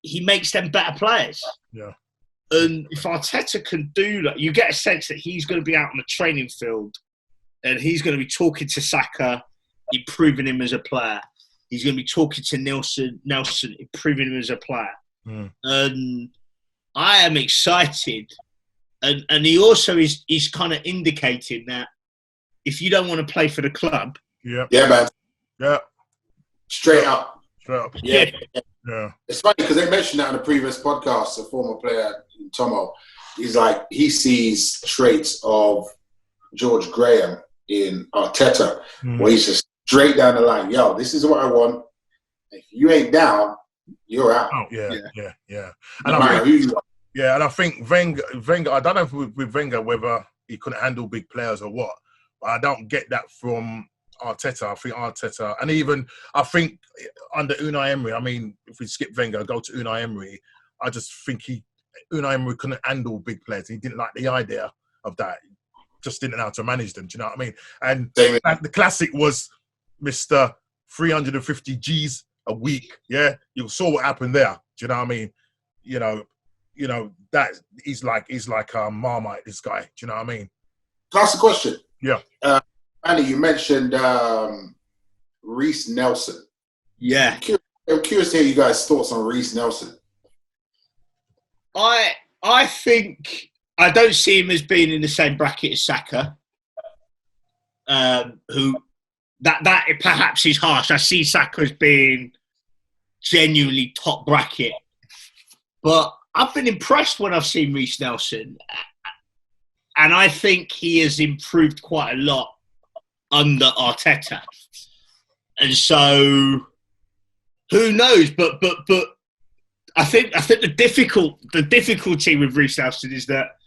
he makes them better players. Yeah. And if Arteta can do that, you get a sense that he's going to be out on the training field and he's going to be talking to Saka, improving him as a player. He's going to be talking to Nelson, improving him as a player. And I am excited. And he also is kind of indicating that if you don't want to play for the club... Yeah, man. Yeah. Straight up. Yeah. It's funny because they mentioned that on the previous podcast, a former player, Tomo. He's like, he sees traits of George Graham in Arteta, where he's just straight down the line. Yo, this is what I want. If you ain't down, you're out. Oh, yeah. No matter who you are. Yeah, and I think Wenger, I don't know if with Wenger whether he couldn't handle big players or what, but I don't get that from Arteta. I think Arteta, and even I think under Unai Emery, I mean, if we skip Wenger, go to Unai Emery, I just think Unai Emery couldn't handle big players. He didn't like the idea of that. Just didn't know how to manage them. Do you know what I mean? And the classic was Mr. 350 G's a week. Yeah, you saw what happened there. Do you know what I mean? You know that he's like Marmite. This guy. Do you know what I mean? Can I ask a question? Yeah. Andy, you mentioned Reece Nelson. Yeah. I'm curious to hear you guys' thoughts on Reece Nelson. I think I don't see him as being in the same bracket as Saka. Who that perhaps is harsh. I see Saka as being genuinely top bracket, but I've been impressed when I've seen Reece Nelson, and I think he has improved quite a lot under Arteta. And so, who knows? But I think the difficulty with Reece Nelson is that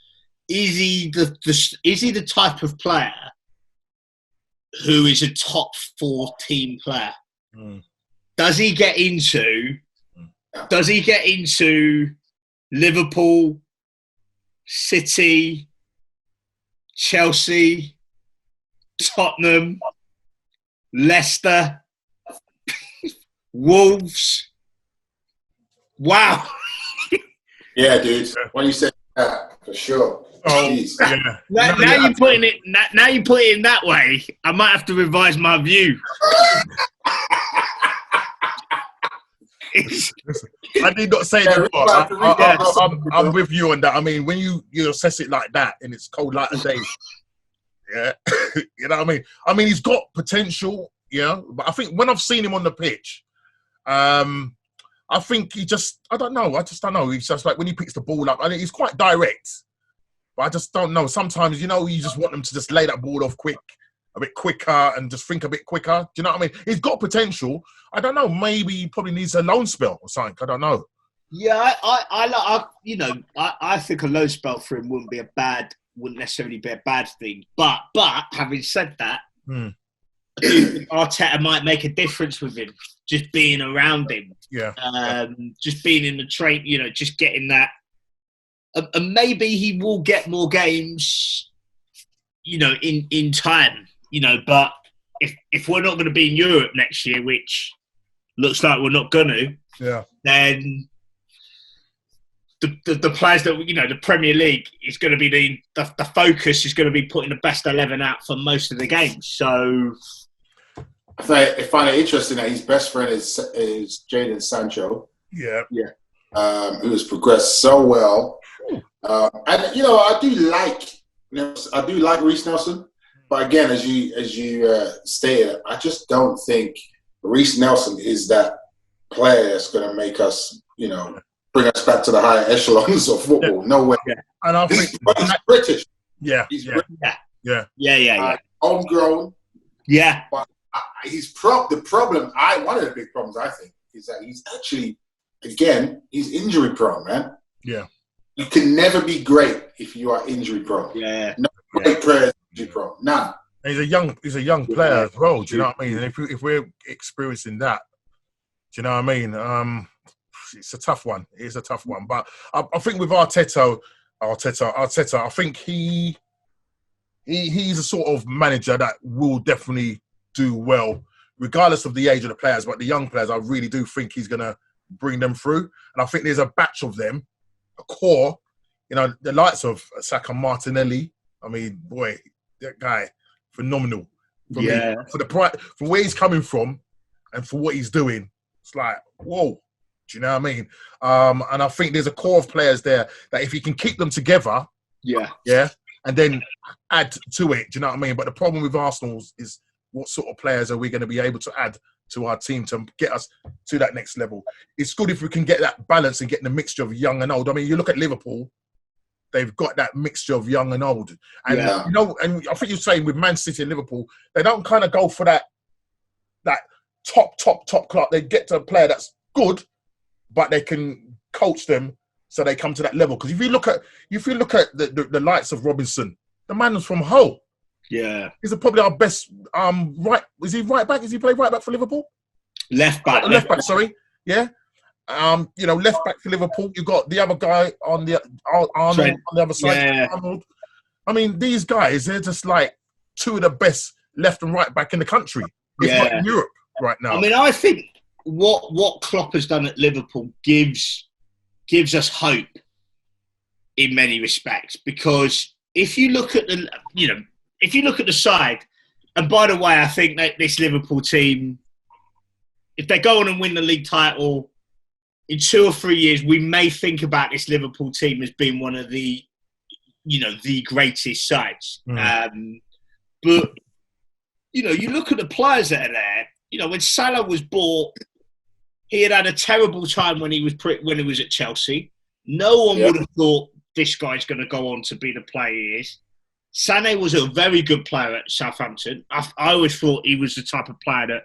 is he the type of player who is a top 4 team player? Does he get into Liverpool, City, Chelsea, Tottenham, Leicester, Wolves? Wow. Yeah, dude. When you said that, for sure. Oh, yeah. Now you're putting it in that way. I might have to revise my view. I did not say that. But I'm with you on that. I mean, when you assess it like that, and it's cold light of day, yeah, you know what I mean. I mean, he's got potential, yeah. But I think when I've seen him on the pitch, I think I don't know. He's just like when he picks the ball up. I mean, he's quite direct, but I just don't know. Sometimes, you just want them to just lay that ball off a bit quicker, and just think a bit quicker. Do you know what I mean? He's got potential. I don't know. Maybe he probably needs a loan spell or something. I don't know. Yeah, I think a loan spell for him wouldn't necessarily be a bad thing. But having said that, Arteta might make a difference with him, just being around him. Yeah. Just being in the train, just getting that. And maybe he will get more games, in time, but if we're not going to be in Europe next year, which looks like we're not going to, yeah, then the players that the Premier League is going to be the focus is going to be putting the best 11 out for most of the games. So I find it interesting that his best friend is Jadon Sancho. Yeah. Who has progressed so well, and I do like Reece Nelson, but again, as you stated, I just don't think Reece Nelson is that player that's going to make us, bring us back to the higher echelons of football. No way. Yeah. And I think he's British. Yeah. He's British. Yeah. Homegrown. Yeah. But one of the big problems I think is that he's actually, again, he's injury prone, man. Yeah. You can never be great if you are injury prone. Yeah. No great player is injury prone. None. And he's a young player as well. Do you know what I mean? And if we're experiencing that, do you know what I mean? It's a tough one. It is a tough one. But I think with Arteta, I think he's a sort of manager that will definitely do well, regardless of the age of the players. But the young players, I really do think he's going to bring them through. And I think there's a batch of them, a core, the likes of Saka, Martinelli. I mean, boy, that guy, phenomenal. For me, from where he's coming from and for what he's doing, it's like, whoa. Do you know what I mean? And I think there's a core of players there that if you can keep them together, and then add to it, do you know what I mean? But the problem with Arsenal is what sort of players are we going to be able to add to our team to get us to that next level? It's good if we can get that balance and get the mixture of young and old. I mean, you look at Liverpool, they've got that mixture of young and old. And, and I think you're saying with Man City and Liverpool, they don't kind of go for that top club. They get to a player that's good, but they can coach them so they come to that level. Because if you look at the likes of Robinson, the man was from Hull. Yeah, he's probably our best right. Is he right back? Is he play right back for Liverpool? Left back. Sorry. Yeah. Left back for Liverpool. You got the other guy on the Arnold on the other side. Yeah. Arnold. I mean, these guys, they're just like two of the best left and right back in the country. If not in Europe right now. I mean, I think what Klopp has done at Liverpool gives us hope in many respects, because if you look at the side, and by the way, I think that this Liverpool team, if they go on and win the league title in 2 or 3 years, we may think about this Liverpool team as being one of the greatest sides. But you look at the players that are there. When Salah was bought, he had a terrible time when he was at Chelsea. No one would have thought this guy's going to go on to be the player he is. Sané was a very good player at Southampton. I always thought he was the type of player that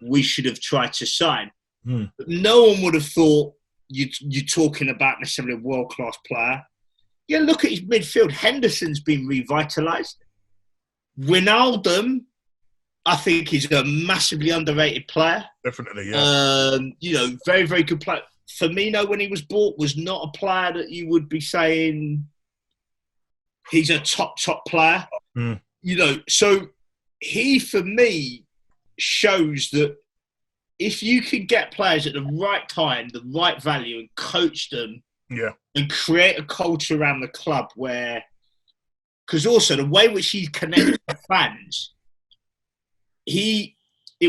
we should have tried to sign. But no one would have thought you're talking about necessarily a world-class player. Yeah, look at his midfield. Henderson's been revitalised. Wijnaldum, I think, is a massively underrated player. Definitely, yeah. Very, very good player. Firmino, when he was bought, was not a player that you would be saying he's a top player. So he, for me, shows that if you can get players at the right time, the right value, and coach them, and create a culture around the club where, because also the way which he connected with fans, it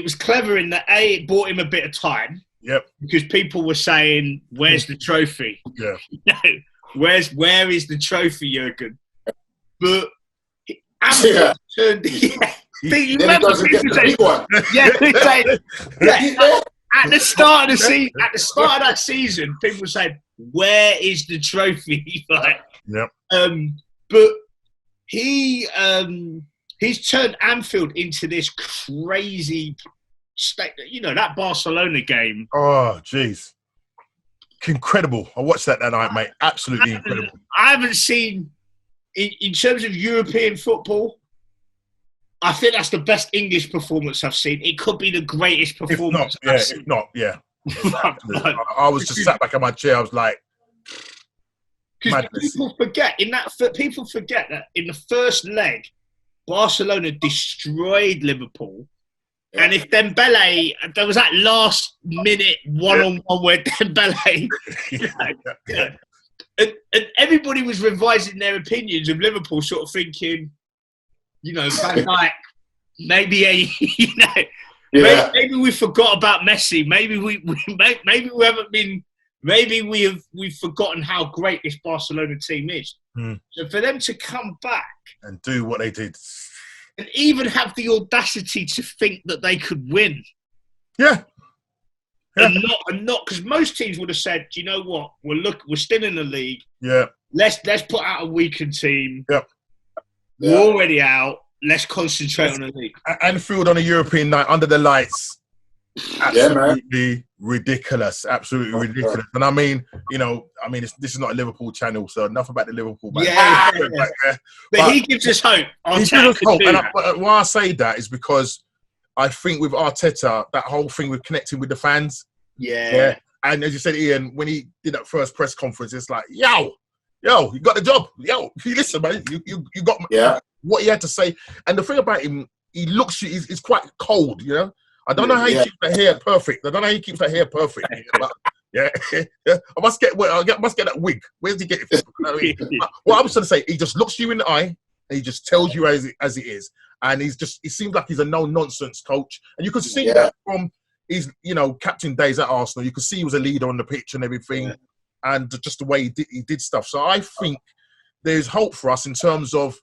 was clever in that it bought him a bit of time. Yep. Because people were saying, "Where's the trophy?" Yeah. Where is the trophy, Jurgen? But turned. You remember at the start of that season, people were saying, "Where is the trophy?" But he's turned Anfield into this crazy state. That Barcelona game. Oh, jeez. Incredible. I watched that night, mate. Absolutely incredible. I haven't seen, in terms of European football, I think that's the best English performance I've seen. It could be the greatest performance I've seen. If not, yeah. I was just sat back in my chair. I was like, madness. People forget that in the first leg, Barcelona destroyed Liverpool. Yeah. And if Dembele, there was that last minute one-on-one where Dembele and everybody was revising their opinions of Liverpool, sort of thinking, you know, Van Dijk, maybe maybe we forgot about Messi. Maybe we've forgotten how great this Barcelona team is. So for them to come back and do what they did, and even have the audacity to think that they could win, and not because most teams would have said, "Do you know what? We're still in the league. Yeah, let's put out a weakened team. Yep. We're already out. Let's concentrate on the league." Anfield on a European night under the lights. Absolutely ridiculous. Absolutely ridiculous. And I mean, this is not a Liverpool channel, so enough about the Liverpool. But he gives us hope. He gives us hope. And why I say that is because I think with Arteta, that whole thing with connecting with the fans. Yeah. And as you said, Ian, when he did that first press conference, it's like, yo, you got the job. Yo, listen, man, you got what he had to say. And the thing about him, he looks, he's quite cold, you know. I don't know how he keeps that hair perfect. But I must get that wig. Where does he get it from? You know what I mean? What I was trying to say, he just looks you in the eye and he just tells you as it is. And he seems like he's a no-nonsense coach. And you could see that from his, captain days at Arsenal. You could see he was a leader on the pitch and everything, and just the way he did stuff. So I think there's hope for us in terms of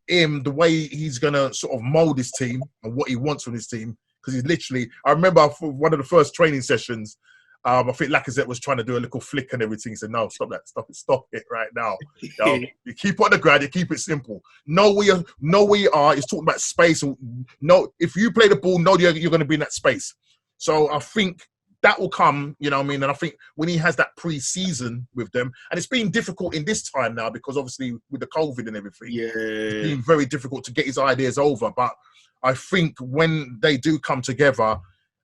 him, the way he's going to sort of mould his team and what he wants from his team. Because he's literally, I remember for one of the first training sessions, I think Lacazette was trying to do a little flick and everything. He said, "No, stop it right now. You keep on the ground, you keep it simple. Know where you are. He's talking about space. If you play the ball, know you're going to be in that space." So I think that will come, you know what I mean? And I think when he has that pre-season with them, and it's been difficult in this time now because obviously with the COVID and everything, it's been very difficult to get his ideas over. But I think when they do come together,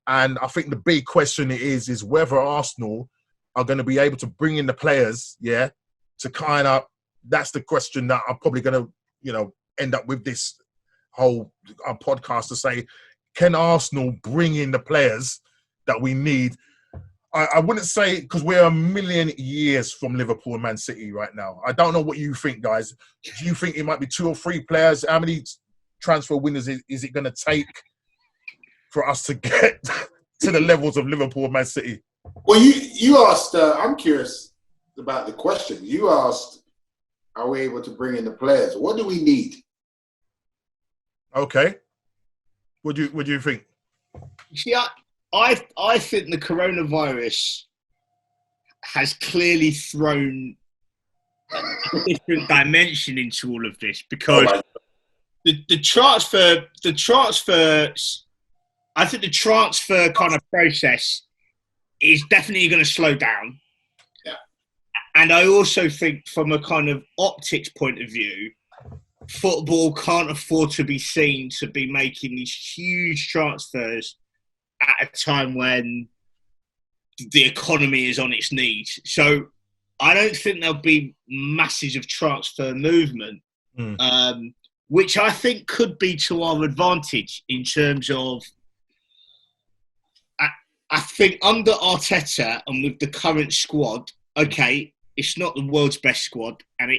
and I think the big question is whether Arsenal are going to be able to bring in the players, to kind of, that's the question that I'm probably going to, end up with this whole podcast to say, can Arsenal bring in the players that we need? I wouldn't say, because we're a million years from Liverpool and Man City right now. I don't know what you think, guys. Do you think it might be 2 or 3 players? How many transfer winners is it going to take for us to get to the levels of Liverpool and Man City? Well, you asked, I'm curious about the question. You asked, are we able to bring in the players? What do we need? Okay. What do you think? See, I think the coronavirus has clearly thrown a different dimension into all of this, because the transfer, I think the transfer kind of process is definitely going to slow down. Yeah. And I also think from a kind of optics point of view, football can't afford to be seen to be making these huge transfers at a time when the economy is on its knees. So I don't think there'll be masses of transfer movement, which I think could be to our advantage in terms of, I think under Arteta and with the current squad, okay, it's not the world's best squad, and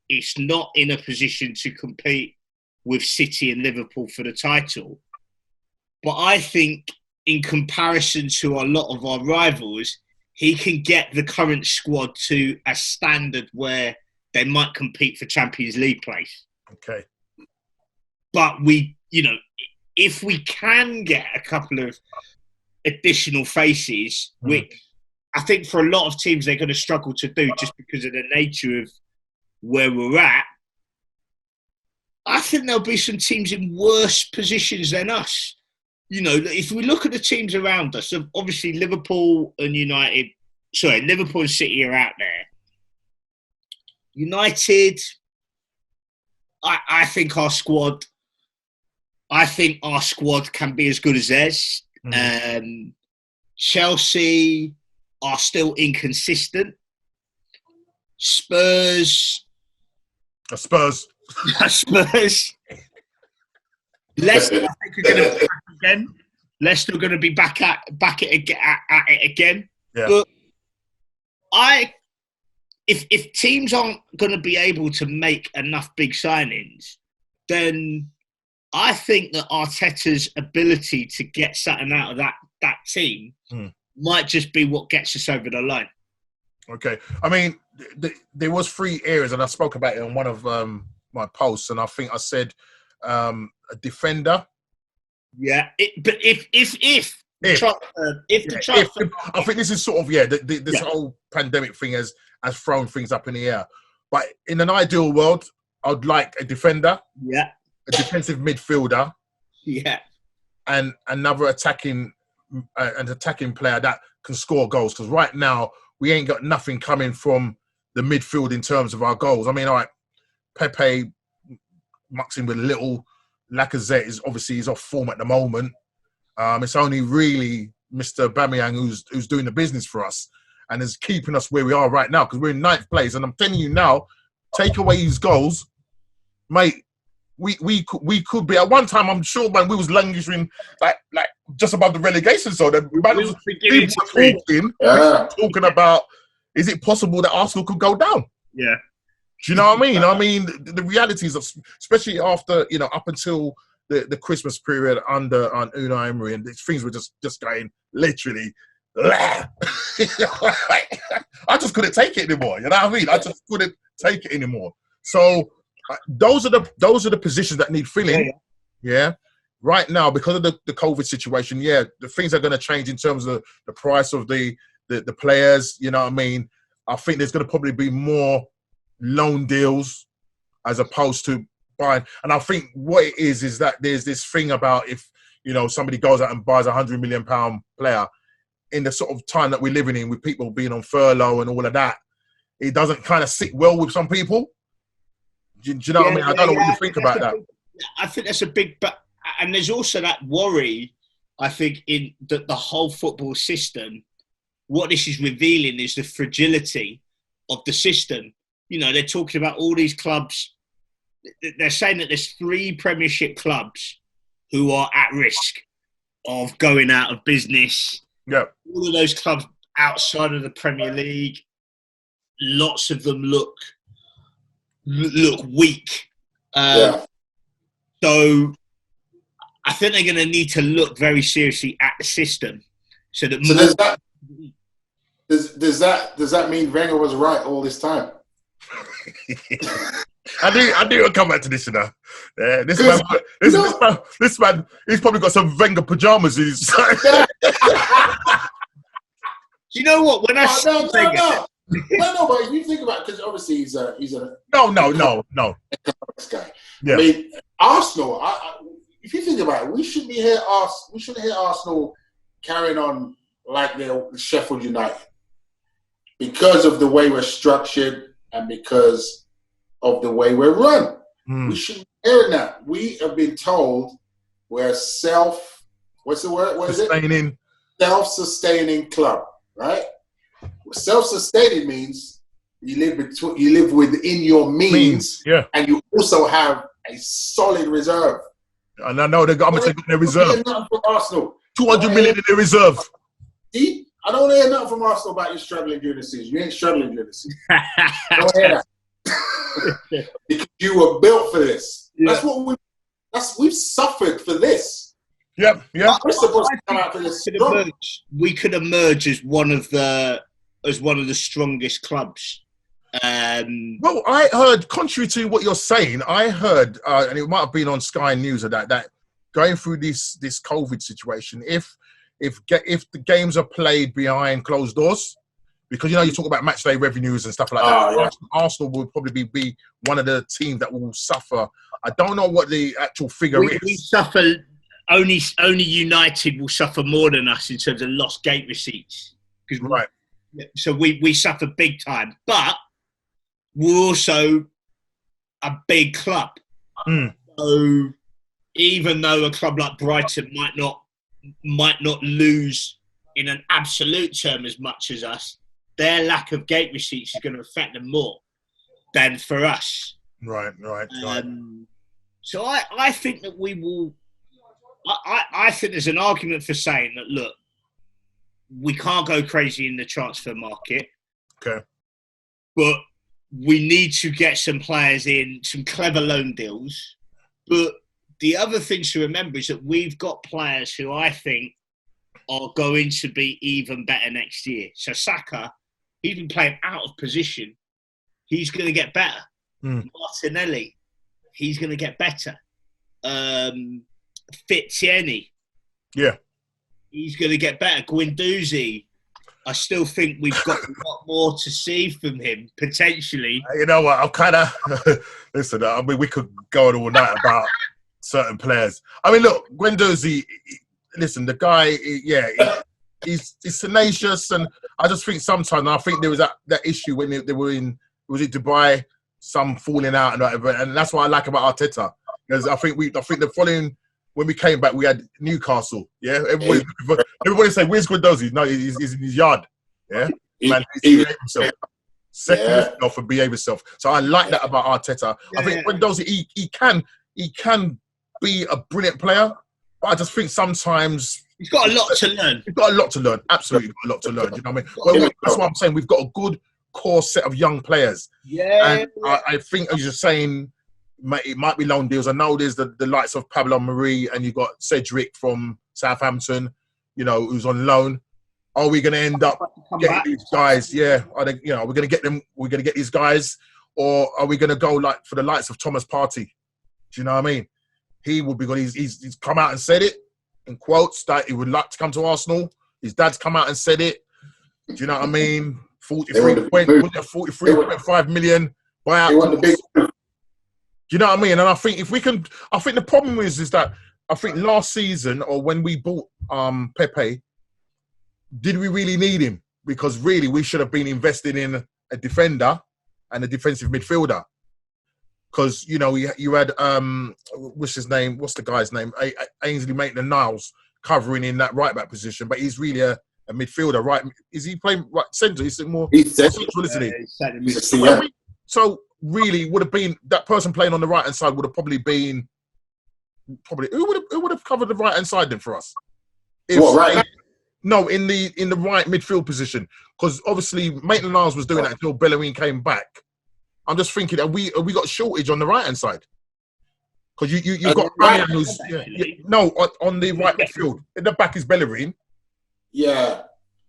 it's not in a position to compete with City and Liverpool for the title. But I think in comparison to a lot of our rivals, he can get the current squad to a standard where they might compete for Champions League place. Okay. But if we can get a couple of additional faces, which I think for a lot of teams they're going to struggle to do just because of the nature of where we're at, I think there'll be some teams in worse positions than us. If we look at the teams around us, obviously Liverpool and City are out there. United, I think our squad can be as good as theirs. Chelsea are still inconsistent. Spurs. Leicester, I think, are going to be back again. Leicester are going to be back at it again. Yeah. But I if teams aren't going to be able to make enough big signings, then I think that Arteta's ability to get something out of that team might just be what gets us over the line. Okay. I mean, there was 3 areas, and I spoke about it on one of my posts, and I think I said a defender. Yeah, but if the transfer, I think this is sort of this whole pandemic thing has thrown things up in the air. But in an ideal world, I'd like a defender, a defensive midfielder, and another attacking player that can score goals. Because right now we ain't got nothing coming from the midfield in terms of our goals. I mean, all right, Pepe mucks in with a little. Lacazette is obviously he's off form at the moment. It's only really Mr. Aubameyang who's doing the business for us and is keeping us where we are right now because we're in 9th place. And I'm telling you now, take away his goals, mate. We could be at one time. I'm sure, man, we was languishing like just above the relegation zone. People talking about, is it possible that Arsenal could go down? Yeah. Do you know what I mean? I mean, the realities of, especially after, up until the Christmas period under Unai Emery, and things were just going literally. I just couldn't take it anymore. You know what I mean? I just couldn't take it anymore. So those are the positions that need filling. Yeah. Right now, because of the COVID situation, the things are going to change in terms of the price of the players. You know what I mean? I think there's going to probably be more loan deals as opposed to buying. And I think what it is that there's this thing about if, somebody goes out and buys £100 million player in the sort of time that we're living in with people being on furlough and all of that, it doesn't kind of sit well with some people. Do you know what I mean? I don't know what you think about that. I think that's a big, and there's also that worry, I think, in the whole football system. What this is revealing is the fragility of the system. They're talking about all these clubs. They're saying that there's 3 Premiership clubs who are at risk of going out of business. Yeah. All of those clubs outside of the Premier League, lots of them look weak. So I think they're going to need to look very seriously at the system. So does that mean Wenger was right all this time? I knew I'd come back to this, This man, he's probably got some Wenger pajamas. You know what? When I no, but if you think about it, because obviously he's a no economics guy. Yeah. I mean, Arsenal. If you think about it, we shouldn't hear Arsenal carrying on like they're Sheffield United because of the way we're structured and because of the way we're run. We shouldn't be hearing that. We have been told we're what's the word? What is it? Self-sustaining club, right? Self-sustaining means you live within your means, and you also have a solid reserve. And I know they're going to take their reserve. Nothing from Arsenal. 200 million in their reserve. See, I don't hear nothing from Arsenal about you struggling during the season. You ain't struggling during the season. I don't hear that. Because you were built for this. Yeah. That's what we've suffered for this. Yeah. We're supposed to come out for this. We could emerge as one of the strongest clubs. Well, I heard, contrary to what you're saying, I heard, and it might have been on Sky News or that going through this COVID situation, if the games are played behind closed doors, because you talk about match day revenues and stuff like that. Yeah. Arsenal will probably be one of the teams that will suffer. I don't know what the actual figure is. We suffer. Only United will suffer more than us in terms of lost gate receipts. Right. So we suffer big time, but we're also a big club. So even though a club like Brighton might not lose in an absolute term as much as us, their lack of gate receipts is going to affect them more than for us. Right. So I think that we will. I think there's an argument for saying that, look, we can't go crazy in the transfer market. Okay. but we need to get some players in, some clever loan deals. But the other thing to remember is that we've got players who I think are going to be even better next year. So Saka, he's been playing out of position. He's going to get better. Martinelli, he's going to get better. Fittieni, he's going to get better. Guendouzi, I still think we've got a lot more to see from him, potentially. You know what? I'm kind of... Listen, I mean, we could go on all night about certain players. I mean, look, Guendouzi, listen, the guy, he's tenacious, and I just think sometimes, and I think there was that issue when they were in, was it Dubai, some falling out and whatever, and that's what I like about Arteta, because I think the following, when we came back, we had Newcastle, everybody say, where's Guendouzi? No, he's in his yard, man, he's behave himself. Second himself and behave himself. So I like that about Arteta. I think Guendouzi, he can be a brilliant player, but I just think sometimes he's got a lot to learn. He's got a lot to learn. Absolutely got a lot to learn. You know what I mean? Well, that's what I'm saying. We've got a good core set of young players. And I think, as you're saying, it might be loan deals. I know there's the likes of Pablo Marie, and you've got Cedric from Southampton, who's on loan. Are we going to end up getting these guys? Yeah. Are they, we're going to get them. We're going to get these guys, or are we going to go like for the likes of Thomas Partey? Do you know what I mean? He would be good. He's come out and said it in quotes that he would like to come to Arsenal. His dad's come out and said it. Do you know what I mean? 43.5 million buyout. Do you know what I mean? And I think the problem is that I think last season, or when we bought Pepe, did we really need him? Because really we should have been investing in a defender and a defensive midfielder. Because, you had, what's his name? What's the guy's name? Ainsley Maitland-Niles covering in that right-back position. But he's really a midfielder, right? Is he playing right centre? He's more central, isn't he? So, really, would have been, that person playing on the right-hand side would have probably been, who would have covered the right-hand side then for us? No, in the right midfield position. Because, obviously, Maitland-Niles was doing that until Bellerin came back. I'm just thinking, have we got a shortage on the right hand side? Because you've got Ryan who's on the right midfield. In the back is Bellerin. Yeah.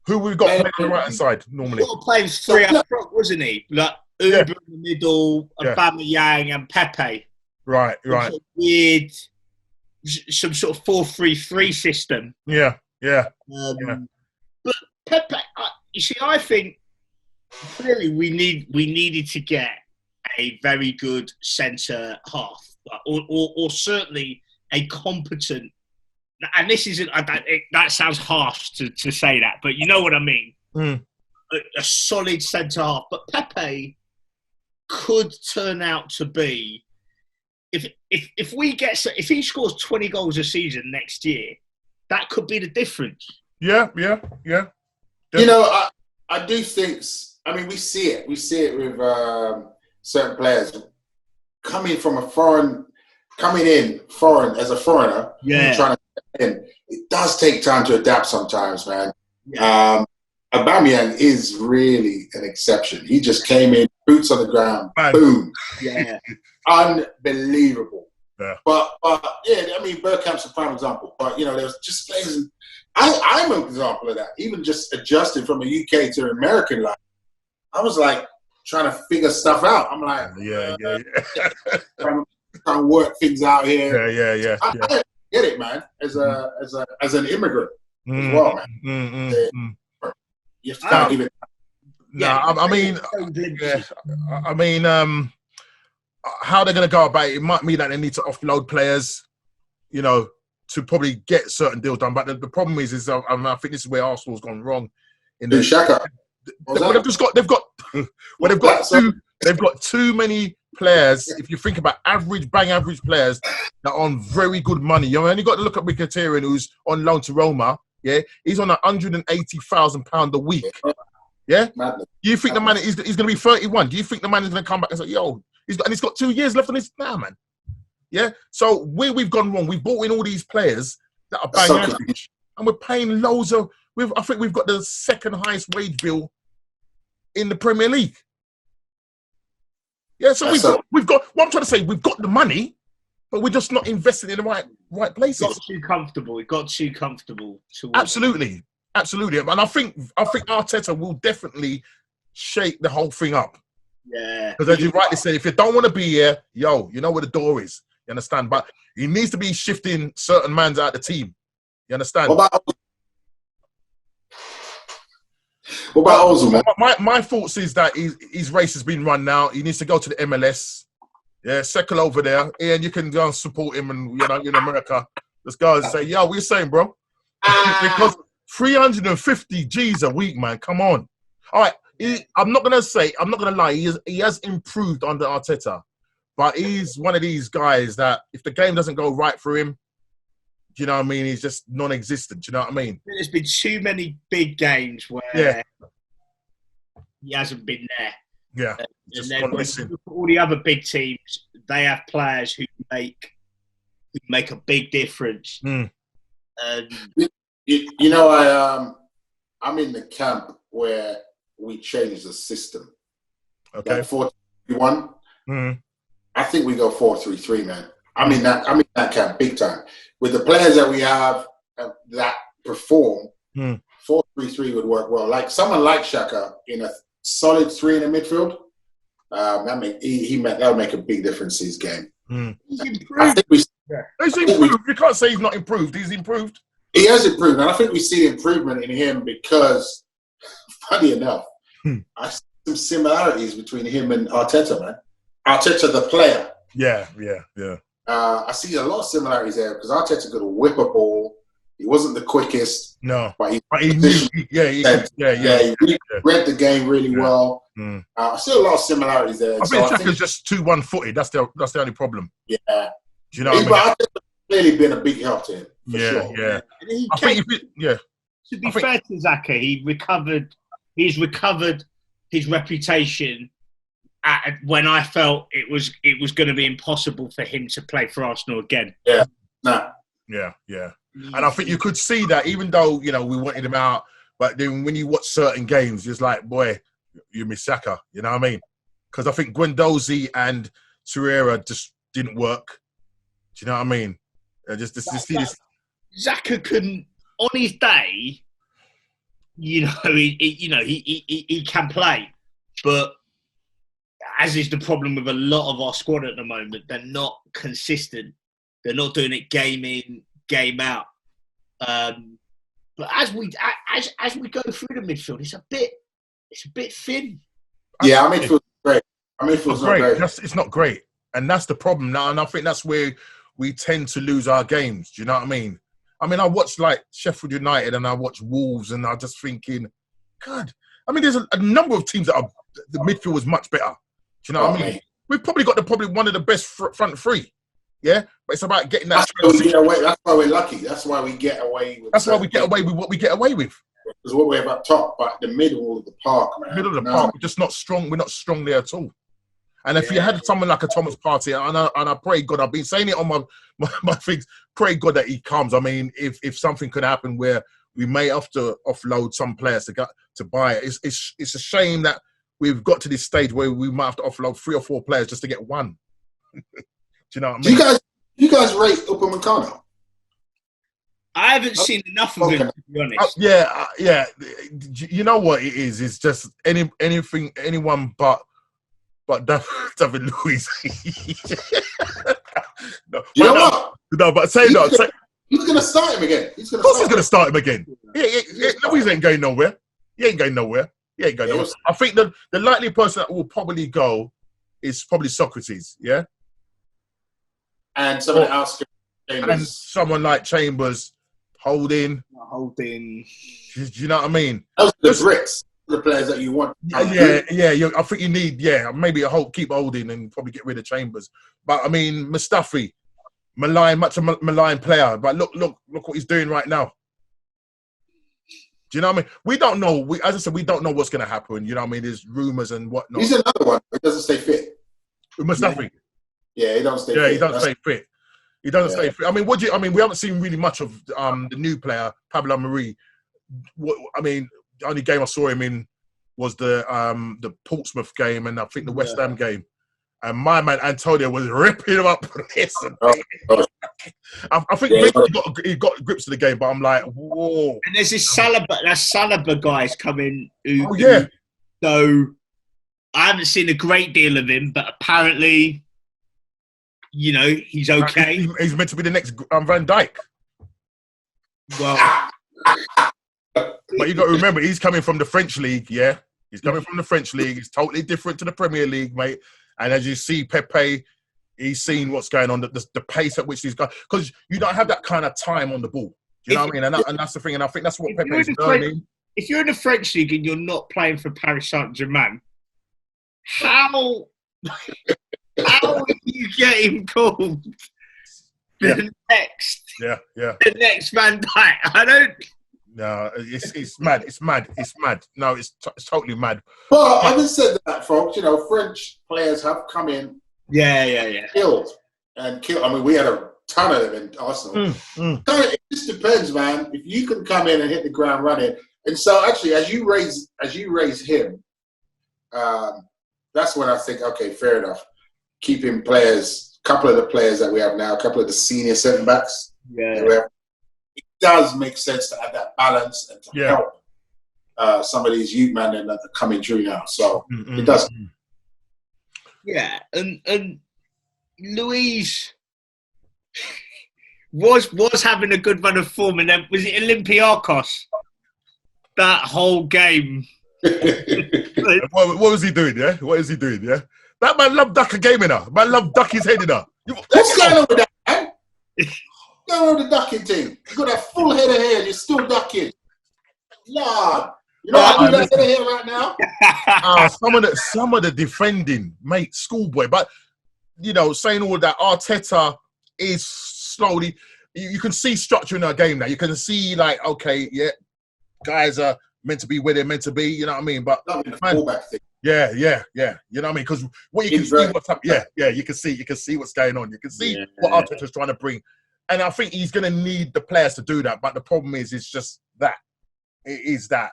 Who we've got playing on the right hand side normally? He playing three up front, wasn't he? Like Uber in the middle, Aubameyang and Pepe. Right. Weird, some sort of 4-3-3 system. Yeah. But Pepe, you see, I think clearly we needed to get a very good centre half, or certainly a competent. And this isn't that sounds harsh to say that, but you know what I mean. A solid centre half, but Pepe could turn out to be, if he scores 20 goals a season next year, that could be the difference. Yeah. I do think. I mean, we see it. We see it with certain players coming in foreign as a foreigner, trying to get in. It does take time to adapt sometimes, man. Aubameyang is really an exception. He just came in, boots on the ground, boom, unbelievable. Yeah. But I mean, Bergkamp's a prime example. But there's just players. I'm an example of that. Even just adjusting from a UK to an American life. I was like trying to figure stuff out. I'm like, trying to work things out here. Yeah. I get it, man. As an immigrant as well, man. You have to kind of give it. I mean, how they're going to go about it might mean that they need to offload players, to probably get certain deals done. But the problem is I think this is where Arsenal's gone wrong. Xhaka. They've got too many players. If you think about average players that are on very good money, you only got to look at Mkhitaryan, who's on loan to Roma. Yeah, he's on £180,000 a week. Yeah, do you think the man he's going to be 31? Do you think the man is going to come back and say, "Yo, he's got 2 years left on his man"? Yeah. So where we've gone wrong, we've brought in all these players that are bang average, and we're paying loads of. I think we've got the second highest wage bill in the Premier League. Yeah, so we've got. What I'm trying to say, we've got the money, but we're just not investing in the right places. It got too comfortable. It got too comfortable. Absolutely, and I think Arteta will definitely shake the whole thing up. Yeah, because as you rightly said, if you don't want to be here, you know where the door is. You understand? But he needs to be shifting certain mans out of the team. You understand? What about Ozil, man? My thoughts is that his race has been run now. He needs to go to the MLS. Yeah, settle over there. And you can go and support him and, in America. Just go and say, yo, what you saying, bro? Because 350 G's a week, man. Come on. All right. I'm not going to lie. He has improved under Arteta. But he's one of these guys that if the game doesn't go right for him, do you know what I mean? He's just non-existent. Do you know what I mean? There's been too many big games where he hasn't been there. Yeah. And then when you look at all the other big teams, they have players who make a big difference. Mm. I'm in the camp where we change the system. Okay. Like 4-3-1. Mm. I think we go 4-3-3, man. I'm in that camp big time. With the players that we have that perform, 4-3-3 would work well. Like someone like Xhaka in a solid 3 in the midfield, that would make a big difference to his game. He's improved. I think he's improved. You can't say he's not improved. He's improved. He has improved, and I think we see improvement in him because, funny enough, I see some similarities between him and Arteta, man. Arteta, the player. Yeah. I see a lot of similarities there because Arteta could whip a ball. He wasn't the quickest. No. But he knew. He read the game really well. I see a lot of similarities there. I think Xhaka's just too one-footed. That's the only problem. Yeah. Do you know what I mean? Arteta's clearly been a big help to him. For sure. Yeah. To be fair to Xhaka, he's recovered his reputation when I felt it was going to be impossible for him to play for Arsenal again. Yeah. Nah. Yeah. And I think you could see that even though, we wanted him out, but then when you watch certain games, it's like, boy, you miss Xhaka. You know what I mean? Because I think Guendouzi and Torreira just didn't work. Do you know what I mean? Xhaka couldn't, on his day, he can play, but as is the problem with a lot of our squad at the moment, they're not consistent. They're not doing it game in, game out. But as we go through the midfield, it's a bit thin. Yeah, our midfield's great. Our midfield's not great. It's not great, and that's the problem now. And I think that's where we tend to lose our games. Do you know what I mean? I watched like Sheffield United and I watch Wolves, and I'm just thinking, God. There's a number of teams that the midfield was much better. Do you know what I mean? We've probably got one of the best front three. Yeah, but it's about getting that. That's why we're lucky. That's why we get away with. That's why we get away with what we get away with. Because what we have up top, but the middle of the park, man. Middle of the park, we're just not strong. We're not strong there at all. And if you had someone like a Thomas Partey, and I pray God, I've been saying it on my things. Pray God that he comes. If something could happen where we may have to offload some players to buy it, it's a shame that we've got to this stage where we might have to offload 3 or 4 players just to get one. Do you know what I mean? You guys rate Upamecano? I haven't seen enough of him, to be honest. Yeah. You know what it is? It's just anyone but David Luiz. No, you know what? No, but say no. He's going to start him again. Of course he's going to start him again. Luiz ain't going nowhere. He ain't going nowhere. I think the likely person that will probably go is probably Socrates, yeah? And someone else. And someone like Chambers, Holding. Do you know what I mean? Those are the Brits, the players that you want. Yeah. I think you need, maybe keep Holding and probably get rid of Chambers. But, Mustafi, much a maligned player. But look what he's doing right now. Do you know what I mean? We don't know. As I said, we don't know what's going to happen. You know what I mean? There's rumours and whatnot. He's another one. He doesn't stay fit. Mustafi. Yeah, he don't stay fit. Yeah, he doesn't stay fit. He doesn't stay fit. We haven't seen really much of the new player, Pablo Mari. The only game I saw him in was the Portsmouth game and I think the West Ham game. and my man Antonio was ripping him up. Listen, I think he got grips of the game, but I'm like, whoa. And there's this Saliba guy's coming. So I haven't seen a great deal of him, but apparently, he's okay. He's meant to be the next Van Dijk. Well, but you got to remember, he's coming from the French league. Yeah, he's coming from the French league. It's totally different to the Premier League, mate. And as you see, Pepe, he's seen what's going on, the pace at which these guys, because you don't have that kind of time on the ball. You know what I mean? And that's the thing. And I think that's what Pepe's learning. If you're in the French league and you're not playing for Paris Saint-Germain, how are you getting called the next Van Dijk? I don't. No, it's mad. It's mad. It's mad. No, it's totally mad. But having said that, folks, French players have come in. Killed. I mean, we had a ton of them in Arsenal. So it just depends, man. If you can come in and hit the ground running. And so, actually, as you raise him, that's when I think, okay, fair enough. Keeping players, a couple of the players that we have now, a couple of the senior centre backs. It does make sense to add that balance and to help some of these youth men that are coming through now. So it does. Yeah, and Luis was having a good run of form, and then was it Olympiacos? That whole game. What was he doing? Yeah, what is he doing? Yeah, that man loved duck a game in her. Man loved duck his head in her. What's going on with that, man? What's going on with the ducking team? You got that full head of hair, you're still ducking. Lord. You know I do that head of hair right now? Some of the defending, mate, schoolboy. But, saying all that, Arteta is slowly... You can see structure in our game now. You can see, like, okay, yeah, guys are meant to be where they're meant to be, you know what I mean? But, fullback thing. Yeah. You know what I mean? Because what you can see what's happening. Yeah, you can see what's going on. You can see what Arteta's trying to bring. And I think he's going to need the players to do that. But the problem is, it's just that. It is that.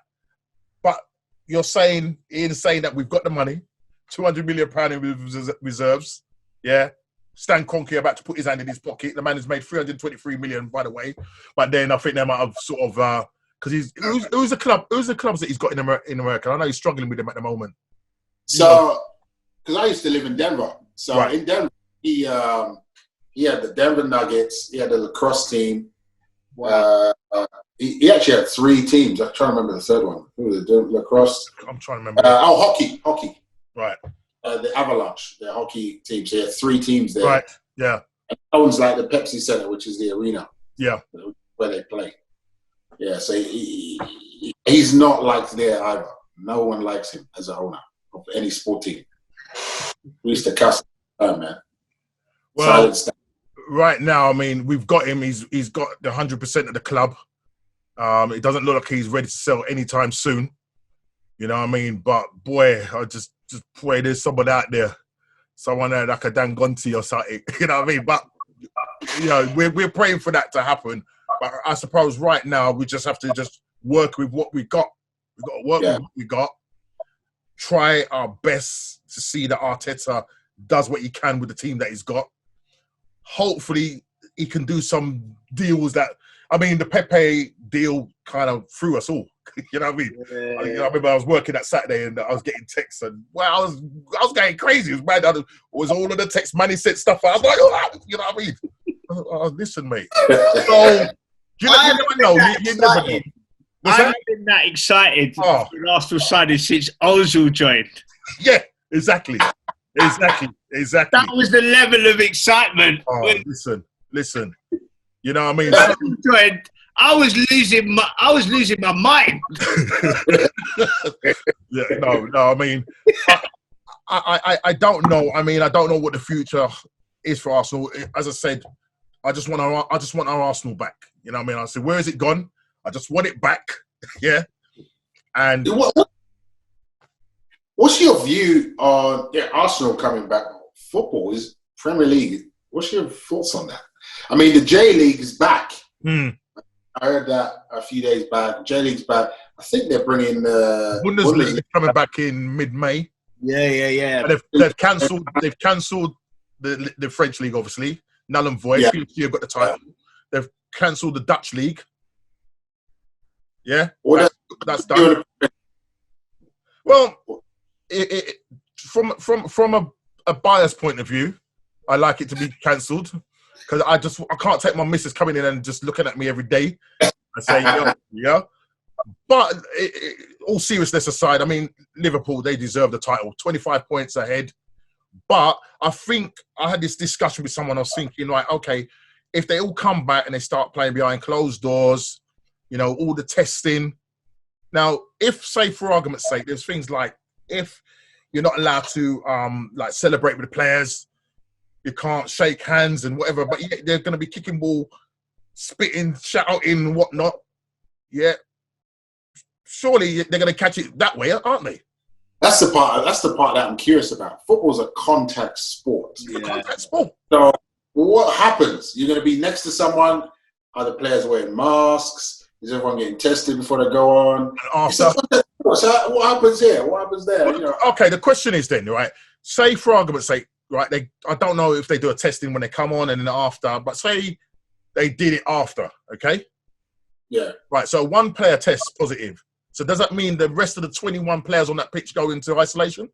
But Ian's saying that we've got the money, £200 million in reserves. Yeah. Stan Kroenke about to put his hand in his pocket. The man has made 323 million, by the way. But then I think they might have sort of because who's the clubs that he's got in America? I know he's struggling with them at the moment. So, because I used to live in Denver, so in Denver he had the Denver Nuggets, he had the lacrosse team. He actually had 3 teams. I'm trying to remember the third one. Who was it? Lacrosse. I'm trying to remember. Hockey. Right. The Avalanche, the hockey team. So he had 3 teams there. Right. Yeah. And that one's like the Pepsi Center, which is the arena. Yeah. Where they play. Yeah. So he's not liked there either. No one likes him as an owner of any sport team. We used to cuss him, man. Well, right now, I mean, we've got him. He's got the 100% of the club. It doesn't look like he's ready to sell anytime soon. You know what I mean? But boy, I just pray there's someone out there, someone like a Dangonti or something. You know what I mean? But we're praying for that to happen. But I suppose right now we just have to just work with what we got. We've got to work with what we got. Try our best to see that Arteta does what he can with the team that he's got. Hopefully, he can do some deals that... I mean, the Pepe deal kind of threw us all. You know what I mean? I remember I was working that Saturday and I was getting texts and I was going crazy. It was mad. It was all of the text. Manny said stuff. I was like, oh, you know what I mean? Listen, mate. So, you never know. I haven't been that excited for Arsenal signing since Ozil joined. Yeah, exactly. That was the level of excitement. Oh, listen. You know what I mean? I was losing my mind. No. I mean, I don't know. I mean, I don't know what the future is for Arsenal. As I said, I just want our Arsenal back. You know what I mean? I said, where is it gone? I just want it back. Yeah. And what's your view on Arsenal coming back? Football is Premier League. What's your thoughts on that? I mean, the J League is back. I heard that a few days back. J League's back. I think they're bringing Bundesliga coming back in mid-May. Yeah. And they've cancelled the French league, obviously, null and void. Yeah. PSG have got the title. They've cancelled the Dutch league. Yeah, Well, that's done. Well, from a buyer's point of view, I like it to be cancelled because I can't take my missus coming in and just looking at me every day and saying, yeah. But all seriousness aside, I mean, Liverpool, they deserve the title. 25 points ahead. But I think I had this discussion with someone. I was thinking, like, okay, if they all come back and they start playing behind closed doors, you know, all the testing. Now, if, say, for argument's sake, there's things like if you're not allowed to, like, celebrate with the players, you can't shake hands and whatever, but they're going to be kicking ball, spitting, shouting, and whatnot. Yeah. Surely they're going to catch it that way, aren't they? That's the part that I'm curious about. Football's a contact sport. It's a contact sport. So what happens? You're going to be next to someone. Are the players wearing masks? Is everyone getting tested before they go on? And after. So what happens here? What happens there? Well, you know? Okay, the question is then, right? Say, for argument's sake, right? I don't know if they do a testing when they come on and then after, but say they did it after, okay? Yeah. Right, so one player tests positive. So does that mean the rest of the 21 players on that pitch go into isolation?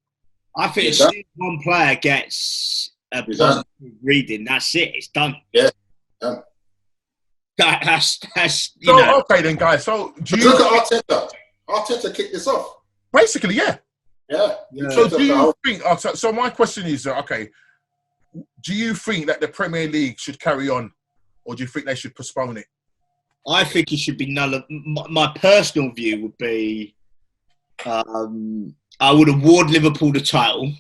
I think as soon as one player gets a positive reading, that's it. It's done. Yeah. That's so, know. Okay then, guys. So do you look at Arteta? Arteta kicked this off. Basically, yeah. Yeah. So do you think? So my question is, okay, do you think that the Premier League should carry on, or do you think they should postpone it? I think it should be null. My personal view would be, I would award Liverpool the title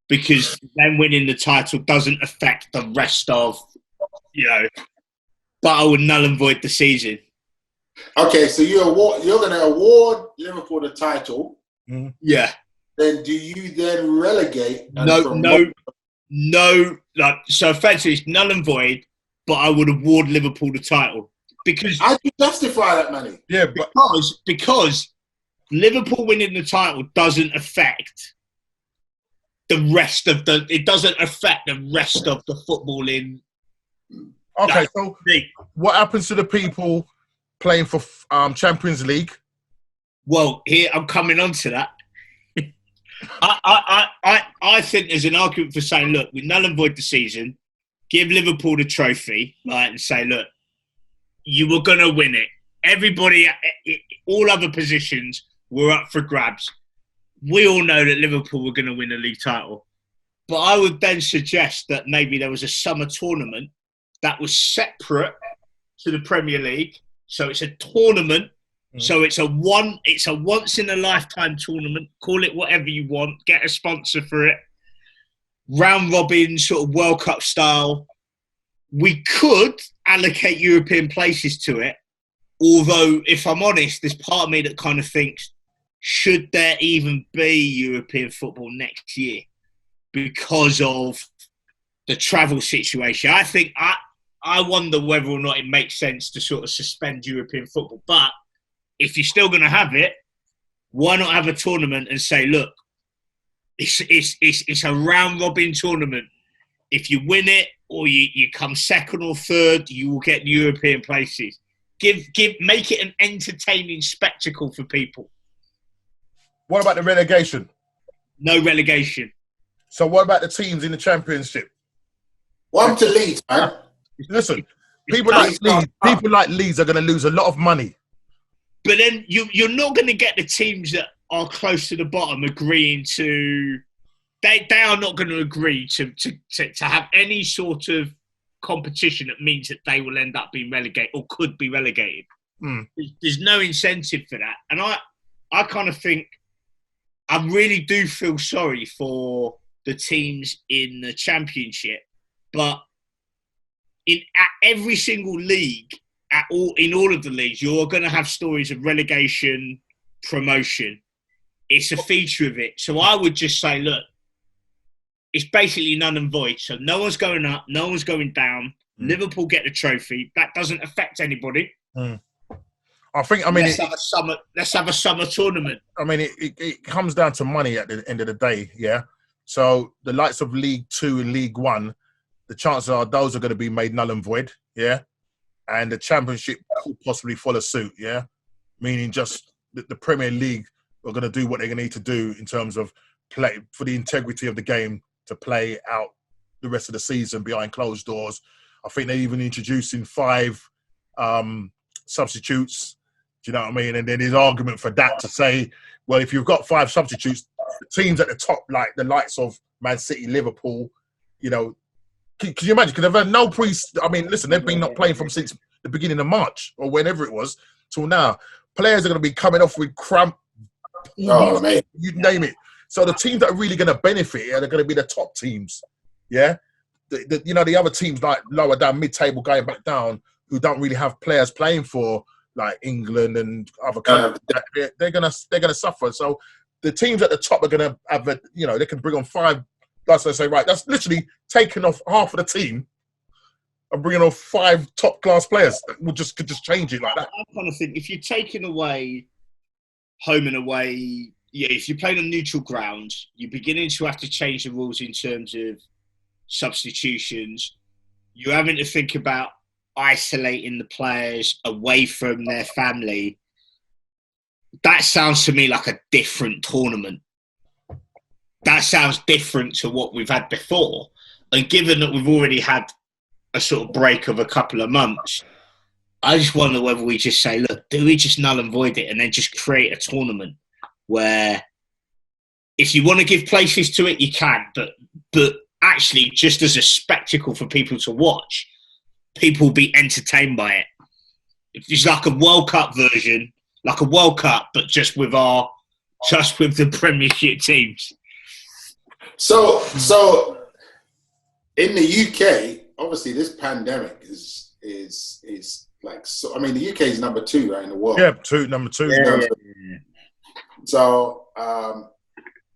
because them winning the title doesn't affect the rest of, but I would null and void the season. Okay, so you're going to award Liverpool the title. Mm. Yeah. Then do you then relegate? No. Like, so effectively, it's null and void, but I would award Liverpool the title because how do you justify that money? Yeah, because Liverpool winning the title doesn't affect the rest of the. It doesn't affect the rest of the footballing. Okay, so what happens to the people playing for Champions League? Well, here I'm coming on to that. I think there's an argument for saying, look, we null and void the season, give Liverpool the trophy, right, and say, look, you were going to win it. Everybody, all other positions were up for grabs. We all know that Liverpool were going to win a league title. But I would then suggest that maybe there was a summer tournament that was separate to the Premier League. So it's a tournament. So it's a once in a lifetime tournament. Call it whatever you want. Get a sponsor for it. Round robin, sort of World Cup style. We could allocate European places to it. Although, if I'm honest, there's part of me that kind of thinks, should there even be European football next year because of the travel situation? I think I wonder whether or not it makes sense to sort of suspend European football. But if you're still going to have it, why not have a tournament and say, look, it's a round-robin tournament. If you win it or you come second or third, you will get European places. Make it an entertaining spectacle for people. What about the relegation? No relegation. So what about the teams in the Championship? What happened to Leeds, man? Listen, people like Leeds are going to lose a lot of money. But then you're not going to get the teams that are close to the bottom agreeing to. They are not going to agree to have any sort of competition that means that they will end up being relegated or could be relegated. There's no incentive for that, and I kind of think I really do feel sorry for the teams in the Championship, but at every single league. In all of the leagues, you're going to have stories of relegation, promotion. It's a feature of it. So I would just say, look, it's basically null and void. So no one's going up, no one's going down. Liverpool get the trophy. That doesn't affect anybody. I mean, let's have a summer tournament. I mean, it comes down to money at the end of the day, yeah. So the likes of League Two and League One, the chances are those are going to be made null and void, yeah. And the Championship could possibly follow suit, yeah. Meaning just the Premier League are going to do what they're going to need to do in terms of play for the integrity of the game to play out the rest of the season behind closed doors. I think they're even introducing 5 substitutes. Do you know what I mean? And then there's argument for that to say, well, if you've got 5 substitutes, teams at the top, like the likes of Man City, Liverpool, you know, can you imagine? Because they've had no I mean, listen, they've been not playing from since the beginning of March or whenever it was till now. Players are going to be coming off with cramp. Oh, mate. You name it. So the teams that are really going to benefit are going to be the top teams. Yeah. The other teams like lower down, mid-table, going back down, who don't really have players playing for like England and other countries, they're gonna suffer. So the teams at the top are gonna have they can bring on 5. That's what I say, right? That's literally taking off half of the team and bringing on 5 top class players. That could just change it like that. I kind of think if you're taking away home and away, if you're playing on neutral ground, you're beginning to have to change the rules in terms of substitutions. You're having to think about isolating the players away from their family. That sounds to me like a different tournament. That sounds different to what we've had before. And given that we've already had a sort of break of a couple of months, I just wonder whether we just say, look, do we just null and void it and then just create a tournament where if you want to give places to it, you can, but actually just as a spectacle for people to watch, people will be entertained by it. It's like a World Cup version, like a World Cup, but just with the Premiership teams. So in the UK, obviously this pandemic is like, so. I mean, the UK is number 2, right, in the world. Yeah, number 2. Yeah. So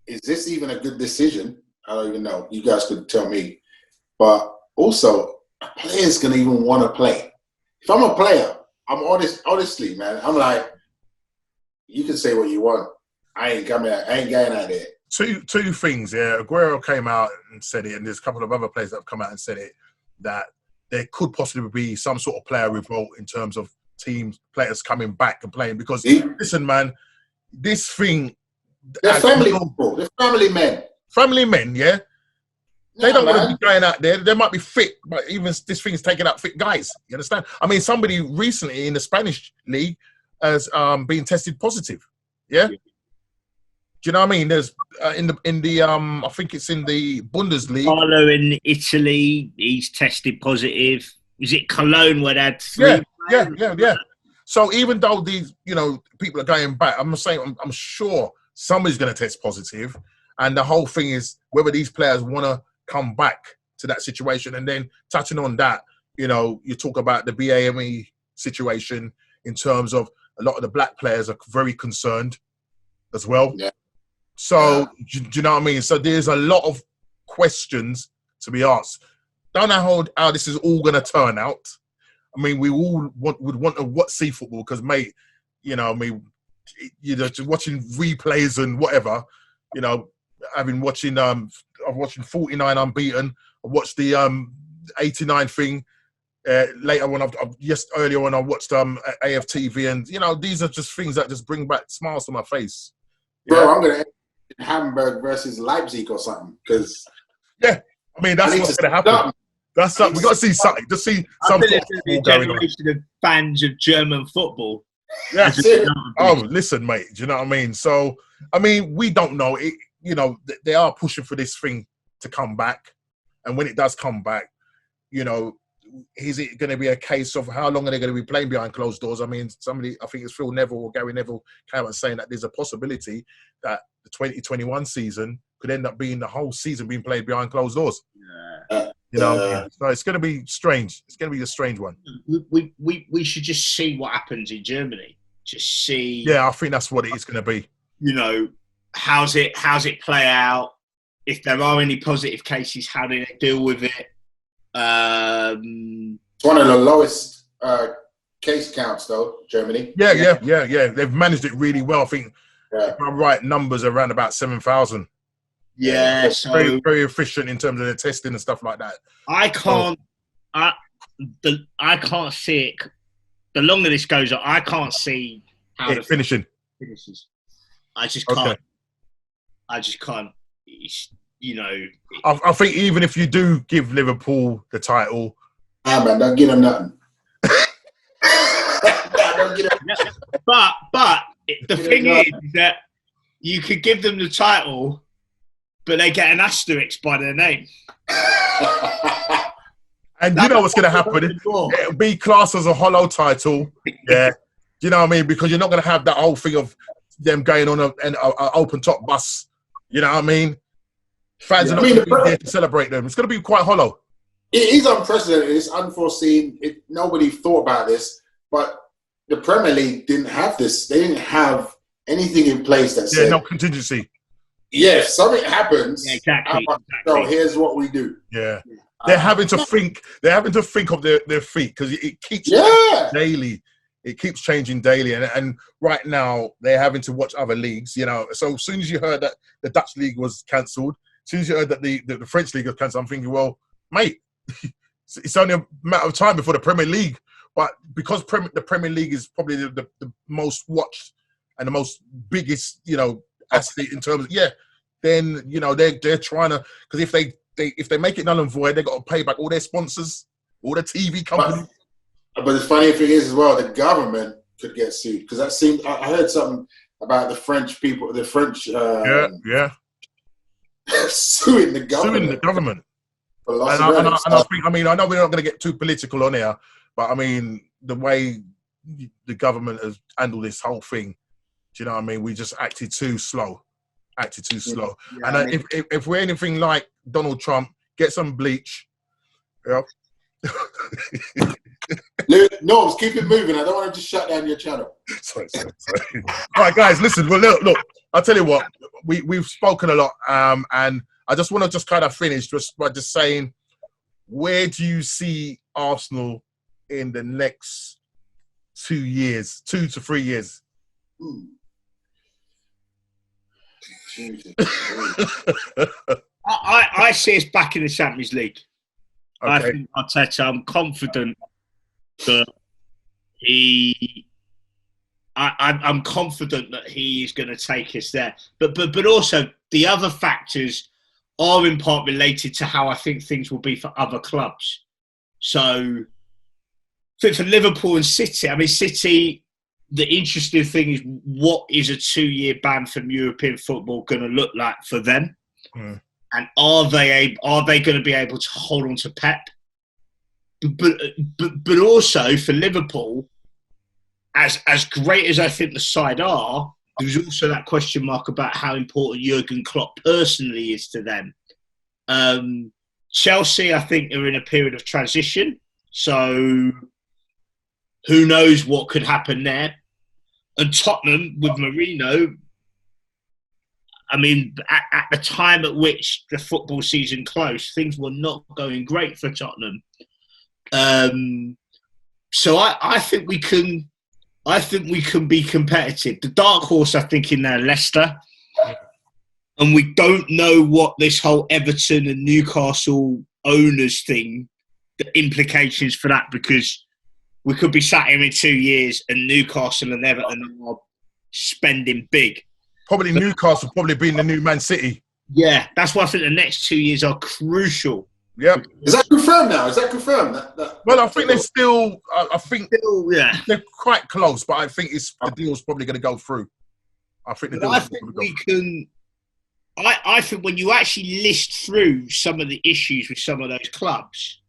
is this even a good decision? I don't even know. You guys could tell me. But also, a player's gonna even want to play. If I'm a player, I'm honestly, man, I'm like, you can say what you want. I ain't going out there. Two things, yeah. Aguero came out and said it, and there's a couple of other players that have come out and said it, that there could possibly be some sort of player revolt in terms of players coming back and playing. Because, listen, man, this thing... They're family people. They're family men. Family men, yeah? They don't want to be going out there. They might be fit, but even this thing's taking out fit guys. You understand? I mean, somebody recently in the Spanish league has been tested positive. Yeah? Do you know what I mean? There's in the I think it's in the Bundesliga. Carlo in Italy, he's tested positive. Is it Cologne where they had 3? Yeah. So even though these, people are going back, I'm sure somebody's going to test positive. And the whole thing is whether these players want to come back to that situation. And then touching on that, you talk about the BAME situation in terms of a lot of the black players are very concerned as well. Yeah. So, do you know what I mean? So there's a lot of questions to be asked. Don't know how this is all going to turn out. I mean, we all would want to see football because, mate, just watching replays and whatever, I've been watching, I'm watching 49 Unbeaten. I watched the 89 thing later when earlier when I watched AFTV, and these are just things that just bring back smiles to my face. Bro, I'm gonna Hamburg versus Leipzig or something because I mean that's what's gonna happen. That's something we got to see something. Just see something going on. Of fans of German football. Yeah. Listen, mate. Do you know what I mean? So I mean, we don't know it. They are pushing for this thing to come back, and when it does come back, is it going to be a case of how long are they going to be playing behind closed doors? I mean, I think it's Phil Neville or Gary Neville came out saying that there's a possibility that the 2021 season could end up being the whole season being played behind closed doors. So it's going to be strange. It's going to be a strange one. We should just see what happens in Germany. Just see. Yeah, I think that's what it is going to be. How's it play out? If there are any positive cases, how do they deal with it? It's one of the lowest case counts though, Germany. Yeah. They've managed it really well. I think if I'm right, numbers around about 7,000. Yeah, so very, very efficient in terms of the testing and stuff like that. I can't see it. The longer this goes on, I can't see how it finishes. I just can't. I just can't. I think even if you do give Liverpool the title, man, don't give them nothing. Don't get them. But the thing is that you could give them the title, but they get an asterisk by their name. And you know what's going to happen? It'll be classed as a hollow title. Yeah. Do you know what I mean? Because you're not going to have that whole thing of them going on an open top bus. You know what I mean? Fans are not going to be there to celebrate them. It's going to be quite hollow. It is unprecedented. It's unforeseen. Nobody thought about this. But the Premier League didn't have this. They didn't have anything in place that said... no contingency. Yeah, if something happens, exactly. So here's what we do. Yeah. They're having to think. They're having to think of their feet because it keeps changing daily. It keeps changing daily, and right now they're having to watch other leagues. You know, so as soon as you heard that the Dutch league was cancelled, as soon as you heard that the French league was cancelled, I'm thinking, well, mate, it's only a matter of time before the Premier League. But because the Premier League is probably the most watched and the most biggest, athlete in terms of then they're trying to, because if they make it null and void, they've got to pay back all their sponsors, all the TV companies. But the funny thing is as well, the government could get sued because that seemed. I heard something about the French people, the French. Suing the government. And I think, I know we're not going to get too political on here, but I mean the way the government has handled this whole thing. Do you know what I mean? We just acted too slow. Yeah, and if we're anything like Donald Trump, get some bleach. Yeah. No, keep it moving. I don't want to just shut down your channel. Sorry. All right, guys, listen. Well, look. I'll tell you what. We've spoken a lot, and I just want to kind of finish just by just saying, where do you see Arsenal in the next 2 years, 2 to 3 years? I see us back in the Champions League. Okay. I think Arteta, I'm confident that I'm confident that he is going to take us there. But also the other factors are in part related to how I think things will be for other clubs. So for Liverpool and City, City, the interesting thing is what is a 2-year ban from European football going to look like for them? Mm. And are they going to be able to hold on to Pep? But also for Liverpool, as great as I think the side are, there's also that question mark about how important Jurgen Klopp personally is to them. Chelsea, I think, are in a period of transition. So who knows what could happen there? And Tottenham with Mourinho, at the time at which the football season closed, things were not going great for Tottenham. So I think we can be competitive. The dark horse, I think, in there, Leicester. And we don't know what this whole Everton and Newcastle owners thing, the implications for that, because we could be sat here in 2 years and Newcastle and Everton are spending big. Probably Newcastle being the new Man City. Yeah, that's why I think the next 2 years are crucial. Yeah. Is that confirmed now? Is that confirmed? Well, I think they're still. Yeah, they're quite close, but I think the deal's probably going to go through. I think we can. I think when you actually list through some of the issues with some of those clubs,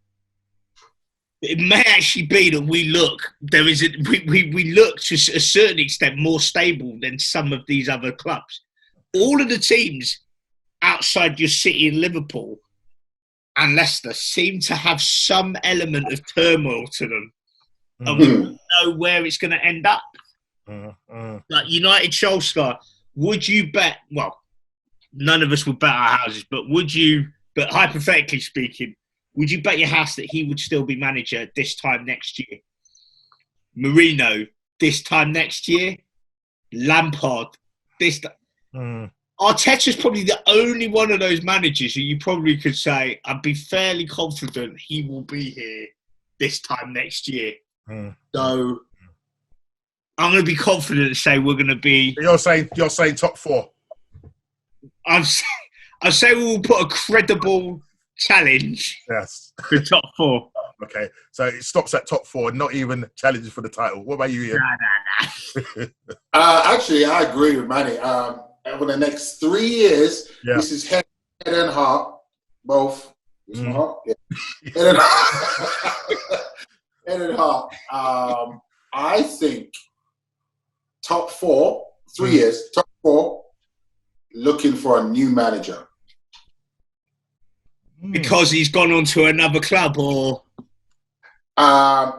it may actually be that we look to a certain extent more stable than some of these other clubs. All of the teams outside your City and Liverpool and Leicester seem to have some element of turmoil to them. And we don't know where it's going to end up. Like United Solskjaer, would you bet, well, none of us would bet our houses, but but hypothetically speaking, would you bet your house that he would still be manager this time next year? Mourinho this time next year, Lampard this. Arteta's probably the only one of those managers who you probably could say, I'd be fairly confident he will be here this time next year. So I'm going to be confident to say we're going to be. You're saying top 4. I'd say we will put a credible challenge. Yes. For top 4. Okay, so it stops at top 4, not even challenges for the title. What about you, Ian? Nah. Actually, I agree with Manny. Over the next 3 years, this is head and heart, both. It's my heart? Yeah. Head and heart. Head and heart. I think top 4, 3 years, top 4, looking for a new manager. Because he's gone on to another club, or I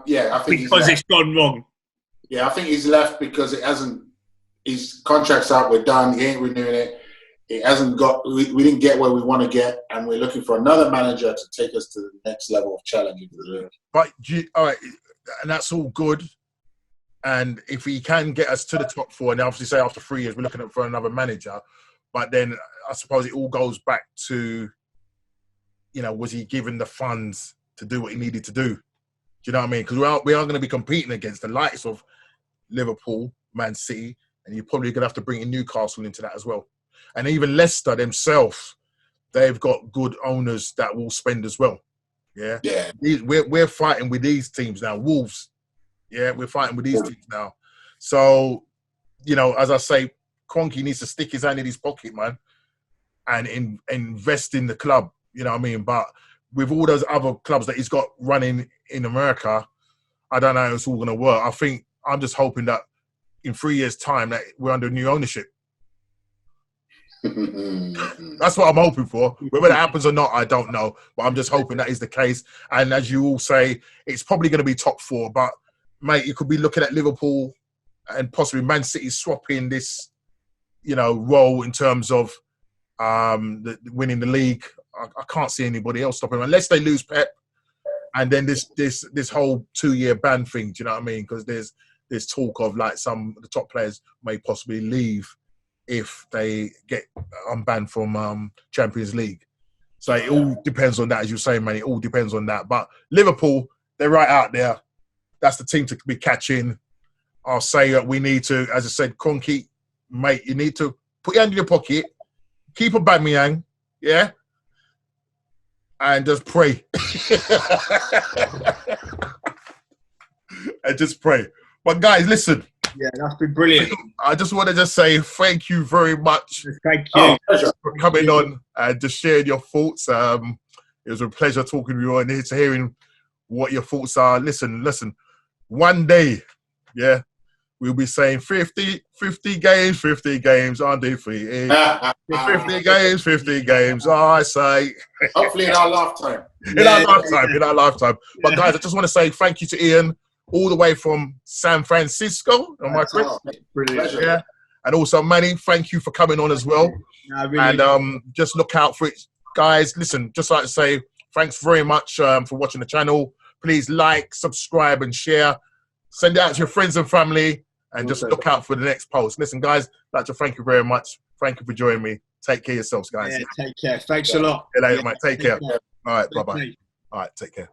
think because it's gone wrong. Yeah, I think he's left because it hasn't. His contract's out. We're done. He ain't renewing it. It hasn't got. We didn't get where we want to get, and we're looking for another manager to take us to the next level of challenging. But all right, and that's all good. And if he can get us to the top 4, and obviously say after 3 years we're looking for another manager, but then I suppose it all goes back to, was he given the funds to do what he needed to do? Do you know what I mean? Because we are going to be competing against the likes of Liverpool, Man City, and you're probably going to have to bring in Newcastle into that as well. And even Leicester themselves, they've got good owners that will spend as well. Yeah. We're fighting with these teams now. Wolves. Yeah, we're fighting with these teams now. So, as I say, Kroenke needs to stick his hand in his pocket, man, and invest in the club. You know what I mean? But with all those other clubs that he's got running in America, I don't know how it's all going to work. I'm just hoping that in 3 years' time that we're under new ownership. That's what I'm hoping for. Whether that happens or not, I don't know. But I'm just hoping that is the case. And as you all say, it's probably going to be top 4. But, mate, you could be looking at Liverpool and possibly Man City swapping this, role in terms of winning the league. I can't see anybody else stopping them unless they lose Pep. And then this whole 2-year ban thing, do you know what I mean? Because there's talk of like some of the top players may possibly leave if they get unbanned from Champions League. So it all depends on that, as you say, man. It all depends on that. But Liverpool, they're right out there. That's the team to be catching. I'll say that we need to, as I said, Kroenke, mate, you need to put your hand in your pocket, keep a Aubameyang, yeah, and just pray. And just pray. But guys, listen. Yeah, that's been brilliant. I just want to just say thank you very much. Thank you for coming on and just sharing your thoughts. It was a pleasure talking to you and hearing what your thoughts are. Listen. One day, yeah, we'll be saying 50 games undefeated. 50 games, I say. Hopefully in our lifetime. In our lifetime. But guys, I just want to say thank you to Ian, all the way from San Francisco. Am I correct? Brilliant. Yeah. And also, Manny, thank you for coming on as well. No, really. And just look out for it. Guys, listen, just like to say, thanks very much for watching the channel. Please like, subscribe, and share. Send it out to your friends and family. And just look out for the next post. Listen, guys, I'd like to thank you very much. Thank you for joining me. Take care of yourselves, guys. Yeah, take care. Thanks a lot. See you later, mate. Take care. All right, bye-bye. All right, take care.